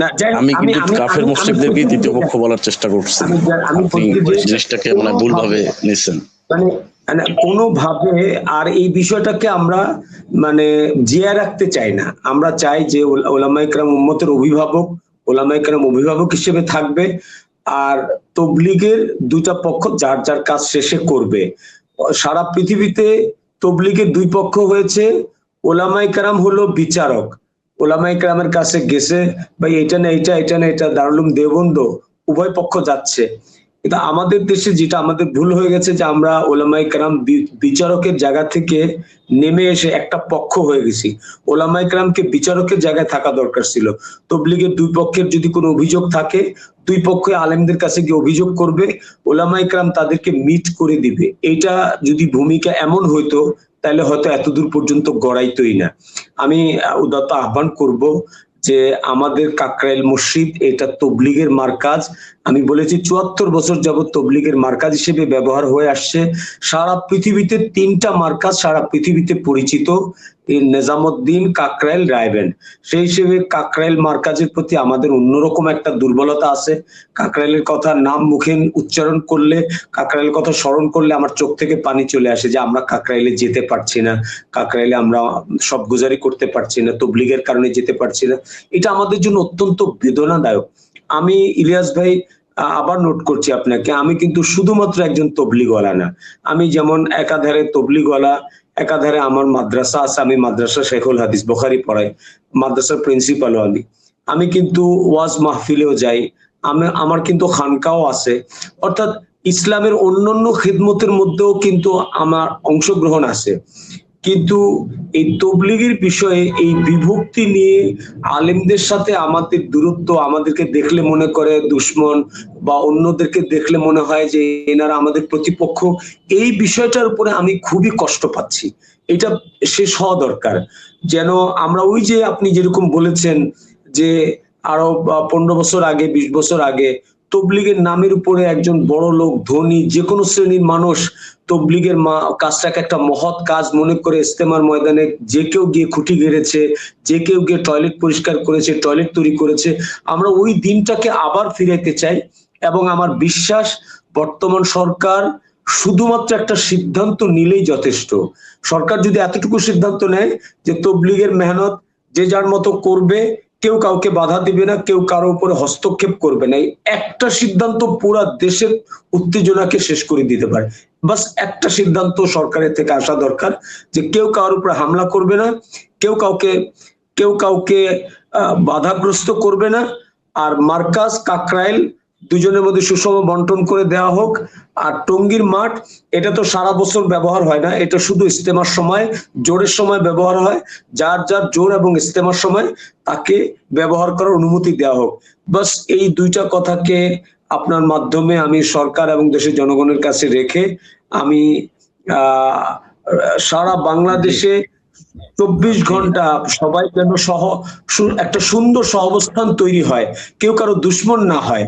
না, আমি কিন্তু কাফের মুশরিকদেরকে তৃতীয় পক্ষ বলার চেষ্টা করছি। আপনি জিনিসটাকে মানে ভুলভাবে নিছেন। মানে কোনোভাবে আর এই বিষয়টাকে আমরা মানে জিয়ায় রাখতে চাই না। আমরা চাই যে ওলামায়ে কেরাম উম্মতের অভিভাবক, ওলামায়ে কেরাম অভিভাবক হিসেবে থাকবে, আর তবলিগের দুইটা পক্ষ যার যার কাজ শেষে করবে। সারা পৃথিবীতে তবলিগের দুই পক্ষ হয়েছে, ওলামায়ে কেরাম হলো বিচারক। ওলামায়ে কেরামের কাছে গেছে, ভাই এটা না এটা, এটা না এটা, দারুল উলুম দেওবন্দ, উভয় পক্ষ যাচ্ছে। কিন্তু আমাদের দেশে যেটা আমাদের ভুল হয়ে গেছে যে আমরা ওলামায়ে কেরাম বিচারকের জায়গা থেকে নেমে এসে একটা পক্ষ হয়ে গেছি। ওলামায়ে কেরামকে বিচারকের জায়গায় থাকা দরকার ছিল। তবলিগের দুই পক্ষের যদি কোনো অভিযোগ থাকে, দুই পক্ষে আলেমদের কাছে গিয়ে অভিযোগ করবে, ওলামায়ে কেরাম তাদেরকে মিট করে দিবে। এইটা যদি ভূমিকা এমন হইতো তাহলে হয়তো এতদূর পর্যন্ত গড়াইতোই না। আমি উদাত্ত আহ্বান করব যে আমাদের কাকরাইল মসজিদ এটা তবলিগের মার্কাজ। আমি বলেছি ৭৪ বছর যাবত তবলিগের মার্কাজ হিসেবে ব্যবহার হয়ে আসছে। সারা পৃথিবীতে ৩টা মার্কাজ সারা পৃথিবীতে পরিচিত, এই নেজামুদ্দিন কাকরাইল রায়বেন। সেই হিসেবে কাকরাইল মার্কাজের প্রতি আমাদের অন্যরকম একটা দুর্বলতা আছে। কাকরাইলের কথা নাম মুখে উচ্চারণ করলে, কাকরাইলের কথা স্মরণ করলে আমার চোখ থেকে পানি চলে আসে যে আমরা কাকরাইলে যেতে পারছি না, কাকরাইলে আমরা সব গুজারি করতে পারছি না, তবলিগের কারণে যেতে পারছি না। এটা আমাদের জন্য অত্যন্ত বেদনাদায়ক। আমি ইলিয়াস ভাই আবার নোট করছি আপনাকে, আমি কিন্তু শুধুমাত্র একজন তবলিগওয়ালা না। আমি যেমন একাধারে তবলিগওয়ালা, একাধারে আমার মাদ্রাসা আছে, আমি মাদ্রাসা শেখুল হাদিস বুখারী পড়াই, মাদ্রাসার প্রিন্সিপালও আমি। আমি কিন্তু ওয়াজ মাহফিলেও যাই, আমার কিন্তু খানকাও আছে। অর্থাৎ ইসলামের অন্যান্য খিদমতের মধ্যেও কিন্তু আমার অংশগ্রহণ আছে। কিন্তু এই তবলিগের বিষয়ে এই বিভক্তি নিয়ে আলেমদের সাথে আমাদের দূরত্ব, আমাদেরকে দেখলে মনে করে দুশ্মন বা অন্যদেরকে দেখলে মনে হয় যে এনারা আমাদের প্রতিপক্ষ, এই বিষয়টার উপরে আমি খুবই কষ্ট পাচ্ছি। এটা শেষ হওয়া দরকার। যেন আমরা ওই যে আপনি যেরকম বলেছেন যে আরো 15 বছর আগে, 20 বছর আগে তবলিগের নামের উপরে একজন বড় লোক, ধনী, যে কোনো শ্রেণীর মানুষ তবলিগের কাজটাকে একটা মহৎ কাজ মনে করে ইস্তেমার ময়দানে যে কেউ গিয়ে খুঁটি গেড়েছে, যে কেউ গিয়ে টয়লেট পরিষ্কার করেছে, টয়লেট তৈরি করেছে। আমরা ওই দিনটাকে আবার ফিরাইতে চাই এবং আমার বিশ্বাস বর্তমান সরকার শুধুমাত্র একটা সিদ্ধান্ত নিলেই যথেষ্ট। সরকার যদি এতটুকু সিদ্ধান্ত নেয় যে তবলিগের মেহনত যে যার মতো করবে, কেউ কাউকে বাধা দিবে না, কেউ কারো উপরে হস্তক্ষেপ করবে না, এই একটা সিদ্ধান্ত পুরা দেশের উত্তেজনাকে শেষ করে দিতে পারে। বাস একটা সিদ্ধান্ত সরকারের থেকে আসা দরকার যে কেউ কারোর উপরে হামলা করবে না, কেউ কাউকে বাধাগ্রস্ত করবে না। আর মার্কাজ কাকরাইল দুজনের মধ্যে সুষম বন্টন করে দেওয়া হোক। আর টঙ্গীর মাঠ, এটা তো সারা বছর ব্যবহার হয় না, এটা শুধু ইস্তেমার সময়, জোরের সময় ব্যবহার হয়। যার যার জোর এবং ইস্তেমার সময় তাকে ব্যবহার করার অনুমতি দেওয়া হোক। বাস এই দুইটা কথাকে আপনার মাধ্যমে আমি সরকার এবং দেশের জনগণের কাছে রেখে আমি সারা বাংলাদেশে 24 ঘন্টা সবাই যেন একটা সুন্দর সহাবস্থান তৈরি হয়, কেউ কারো দুশ্মন না হয়,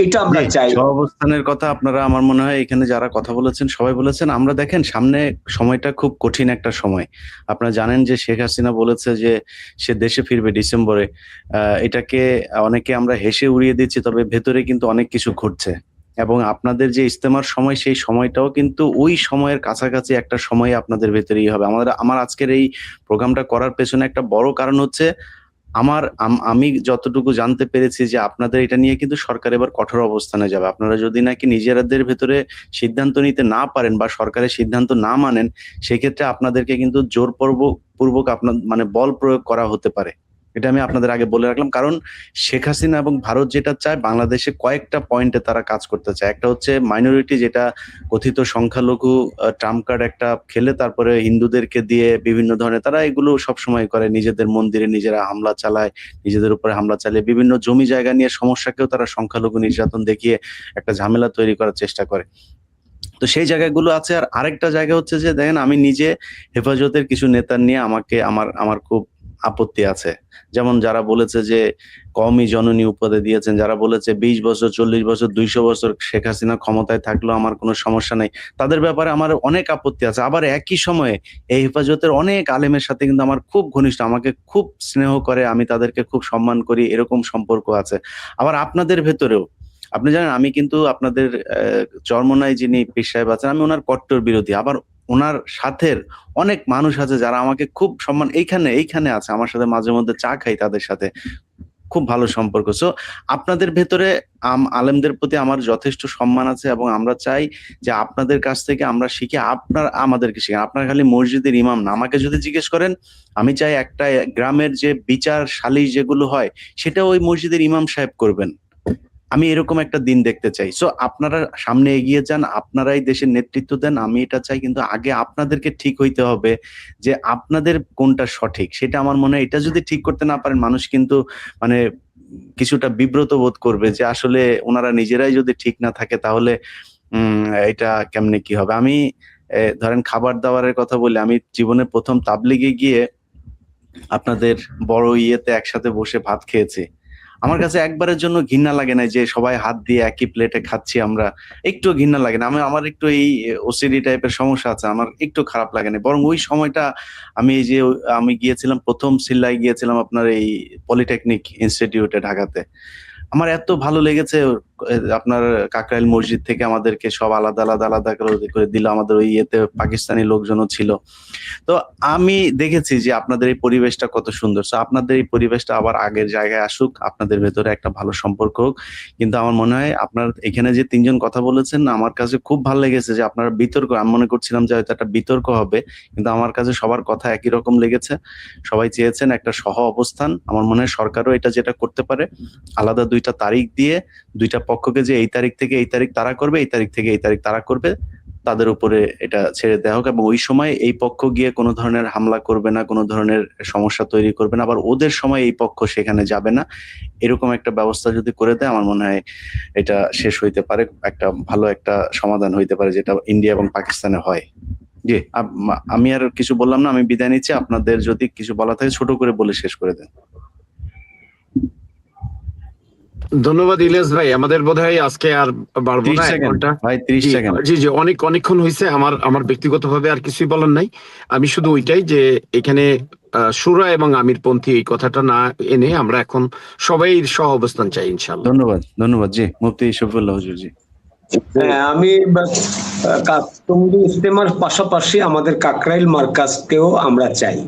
এটা আমরা চাই। সহাবস্থানের কথা আপনারা আমার মনে হয় এখানে যারা কথা বলেছেন সবাই বলেছেন। আমরা দেখেন সামনে সময়টা খুব কঠিন একটা সময়। আপনারা জানেন যে শেখ হাসিনা বলেছে যে সে দেশে ফিরবে ডিসেম্বরে। এটাকে অনেকে আমরা হেসে উড়িয়ে দিচ্ছি, তবে ভেতরে কিন্তু অনেক কিছু ঘটছে। এবং আপনাদের যে ইস্তেমার সময়, সেই সময়টাও কিন্তু ওই সময়ের কাছাকাছি একটা সময় আপনাদের ভেতরেই হবে। আমার আজকের এই প্রোগ্রামটা করার পেছনে একটা বড় কারণ হচ্ছে আমি যতটুকু জানতে পেরেছি যে আপনাদের এটা নিয়ে কিন্তু সরকার এবার কঠোর অবস্থানে যাবে। আপনারা যদি নাকি নিজেদের ভেতরে সিদ্ধান্ত নিতে না পারেন বা সরকারের সিদ্ধান্ত না মানেন, সেক্ষেত্রে আপনাদেরকে কিন্তু জোরপূর্বক আপনার মানে বল প্রয়োগ করা হতে পারে। এটা আমি আপনাদের আগে বলে রাখলাম। কারণ শেখ হাসিনা এবং ভারত যেটা চায়, বাংলাদেশে কয়েকটা পয়েন্টে তারা কাজ করতে চায়। একটা হচ্ছে মাইনরিটি, যেটা কথিত সংখ্যালঘু ট্রাম্প কার্ড একটা খেলে তারপরে হিন্দুদেরকে দিয়ে বিভিন্ন ধরনের তারা এগুলো সবসময় করে, নিজেদের মন্দিরে নিজেরা হামলা চালায়, নিজেদের উপরে হামলা চালিয়ে বিভিন্ন জমি জায়গা নিয়ে সমস্যাকেও তারা সংখ্যালঘু নির্যাতন দেখিয়ে একটা ঝামেলা তৈরি করার চেষ্টা করে। তো সেই জায়গাগুলো আছে। আর আরেকটা জায়গা হচ্ছে যে দেখেন, আমি নিজে হেফাজতের কিছু নেতা নিয়ে আমার খুব আপত্তি আছে। যেমন যারা বলেছে যে কওমি জননী উপাধি দিয়েছেন, যারা বলেছে 20 বছর 40 বছর 200 বছর শেখ হাসিনা ক্ষমতায় থাকলেও আমার কোনো সমস্যা নেই, তাদের ব্যাপারে আমার অনেক আপত্তি আছে। আবার একই সময়ে এই হেফাজতের অনেক আলেমের সাথে কিন্তু আমার খুব ঘনিষ্ঠ, আমাকে খুব স্নেহ করে, আমি তাদেরকে খুব সম্মান করি, এরকম সম্পর্ক আছে। আবার আপনাদের ভেতরেও আপনি জানেন, আমি কিন্তু আপনাদের চরমোনাই যিনি পীর সাহেব আছেন, আমি ওনার কট্টর বিরোধী। আবার ওনার সাথে অনেক মানুষ আছে যারা আমাকে খুব সম্মান, এইখানে আছে, আমার সাথে মাঝে মধ্যে চা খাই, তাদের সাথে খুব ভালো সম্পর্ক। সো আপনাদের ভেতরে আলেমদের প্রতি আমার যথেষ্ট সম্মান আছে এবং আমরা চাই যে আপনাদের কাছ থেকে আমরা শিখে আমাদেরকে শিখেন। আপনার খালি মসজিদের ইমাম না, আমাকে যদি জিজ্ঞেস করেন, আমি চাই একটা গ্রামের যে বিচার সালিশ যেগুলো হয় সেটা ওই মসজিদের ইমাম সাহেব করবেন। আমি এরকম একটা দিন দেখতে চাই। সো আপনারা সামনে এগিয়ে যান, আপনারাই দেশের নেতৃত্ব দেন, আমি এটা চাই। কিন্তু আগে আপনাদেরকে ঠিক হইতে হবে যে আপনাদের কোনটা সঠিক, সেটা আমার মনে হয়। এটা যদি ঠিক করতে না পারেন, মানুষ কিন্তু মানে কিছুটা বিব্রত বোধ করবে যে আসলে ওনারা নিজেরাই যদি ঠিক না থাকে তাহলে এটা কেমনে কি হবে। আমি ধরেন খাবার দাবারের কথা বলি, আমি জীবনে প্রথম তাবলিগে গিয়ে আপনাদের বড় ইয়েতে একসাথে বসে ভাত খেয়েছি। আমার কাছে একবারের জন্য ঘৃণা লাগে না যে সবাই হাত দিয়ে একই প্লেটে খাচ্ছি, আমরা একটু ঘৃণা লাগে না। আমার একটু এই ওসিডি টাইপের সমস্যা আছে, আমার একটু খারাপ লাগে না। বরং ওই সময়টা আমি গিয়েছিলাম, প্রথম সিল্লায় গিয়েছিলাম আপনার এই পলিটেকনিক ইনস্টিটিউটে ঢাকাতে। আমার এত ভালো লেগেছে, আপনার কাকরাইল মসজিদ থেকে আমাদেরকে সব আলাদা আলাদা আলাদা করে দিল, আমাদের ওই ইয়েতে পাকিস্তানি লোকজনও ছিল। তো আমি দেখেছি যে আপনাদের এই পরিবেশটা কত সুন্দর। সো আপনাদের এই পরিবেশটা আবার আগের জায়গায় আসুক, আপনাদের ভেতরে একটা ভালো সম্পর্ক হোক। কিন্তু আমার মনে হয় আপনার এখানে যে তিনজন কথা বলেছেন, আমার কাছে খুব ভালো লেগেছে যে আপনারা বিতর্ক, আমি মনে করছিলাম যে হয়তো একটা বিতর্ক হবে, কিন্তু আমার কাছে সবার কথা একই রকম লেগেছে। সবাই চেয়েছেন একটা সহ অবস্থান। আমার মনে হয় সরকারও এটা যেটা করতে পারে, আলাদা 2টা তারিখ দিয়ে 2টা পক্ষকে যে এই তারিখ থেকে এই তারিখ তারা করবে, এই তারিখ থেকে এই তারিখ তারা করবে, তাদের উপরে এটা ছেড়ে দেওয়া হোক। এবং ওই সময় এই পক্ষ গিয়ে কোনো ধরনের হামলা করবে না, কোনো ধরনের সমস্যা তৈরি করবে না, আবার ওদের সময় এই পক্ষ সেখানে যাবে না। এরকম একটা ব্যবস্থা যদি করে দেয়, আমার মনে হয় এটা শেষ হইতে পারে, একটা ভালো একটা সমাধান হইতে পারে, যেটা ইন্ডিয়া এবং পাকিস্তানে হয়। জি, আমি আর কিছু বললাম না, আমি বিদায় নিচ্ছি। আপনাদের যদি কিছু বলা থাকে ছোট করে বলে শেষ করে দেন। ধন্যবাদ ইলিয়াস ভাই। আমাদের বোধহয় আজকে আর বাড়বো 30 না, 1 সেকেন্ড ঘন্টা। ভাই, 30 জি সেকেন্ড। জি জি, অনেকক্ষণ হয়েছে। আমার ব্যক্তিগতভাবে আর কিছুই বলার নাই। আমি শুধু ওইটাই যে এখানে শুরা এবং আমিরপন্থী এই কথাটা না এনে আমরা এখন সবাই সহ অবস্থান চাই ইনশাআল্লাহ। ধন্যবাদ জি, মুফতি শফিউল্লাহ হুজুর জি। হ্যাঁ, আমি টঙ্গী ইজতেমার পাশাপাশি আমাদের কাকরাইল মার্কাজকেও আমরা চাই।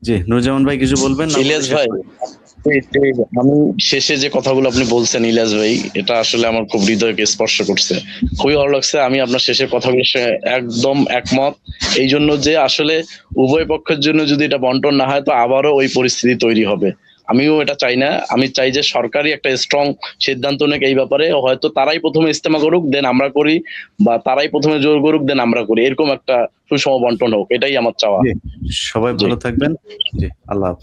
জি, নুরুজ্জামান ভাই কিছু বলবেন? ইলিয়াস ভাই, আমি শেষে যে কথাগুলো আপনি বলছেন ইলিয়াস ভাই, এটা আসলে আমার খুব হৃদয়কে স্পর্শ করছে, খুবই ভালো লাগছে। আমি আপনার শেষের কথাগুলোর সঙ্গে একদম একমত। এই জন্য যে আসলে উভয় পক্ষের জন্য যদি এটা বন্টন না হয়, তো আবারও ওই পরিস্থিতি তৈরি হবে। আমিও এটা চাই না। আমি চাই যে সরকারি একটা স্ট্রং সিদ্ধান্ত নেক এই ব্যাপারে। হয়তো তারাই প্রথমে ইজতেমা করুক, দেন আমরা করি, বা তারাই প্রথমে জোর করুক, দেন আমরা করি। এরকম একটা সুষম বন্টন হোক, এটাই আমার চাওয়া। সবাই ভালো থাকবেন। জি, আল্লাহ হাফেজ।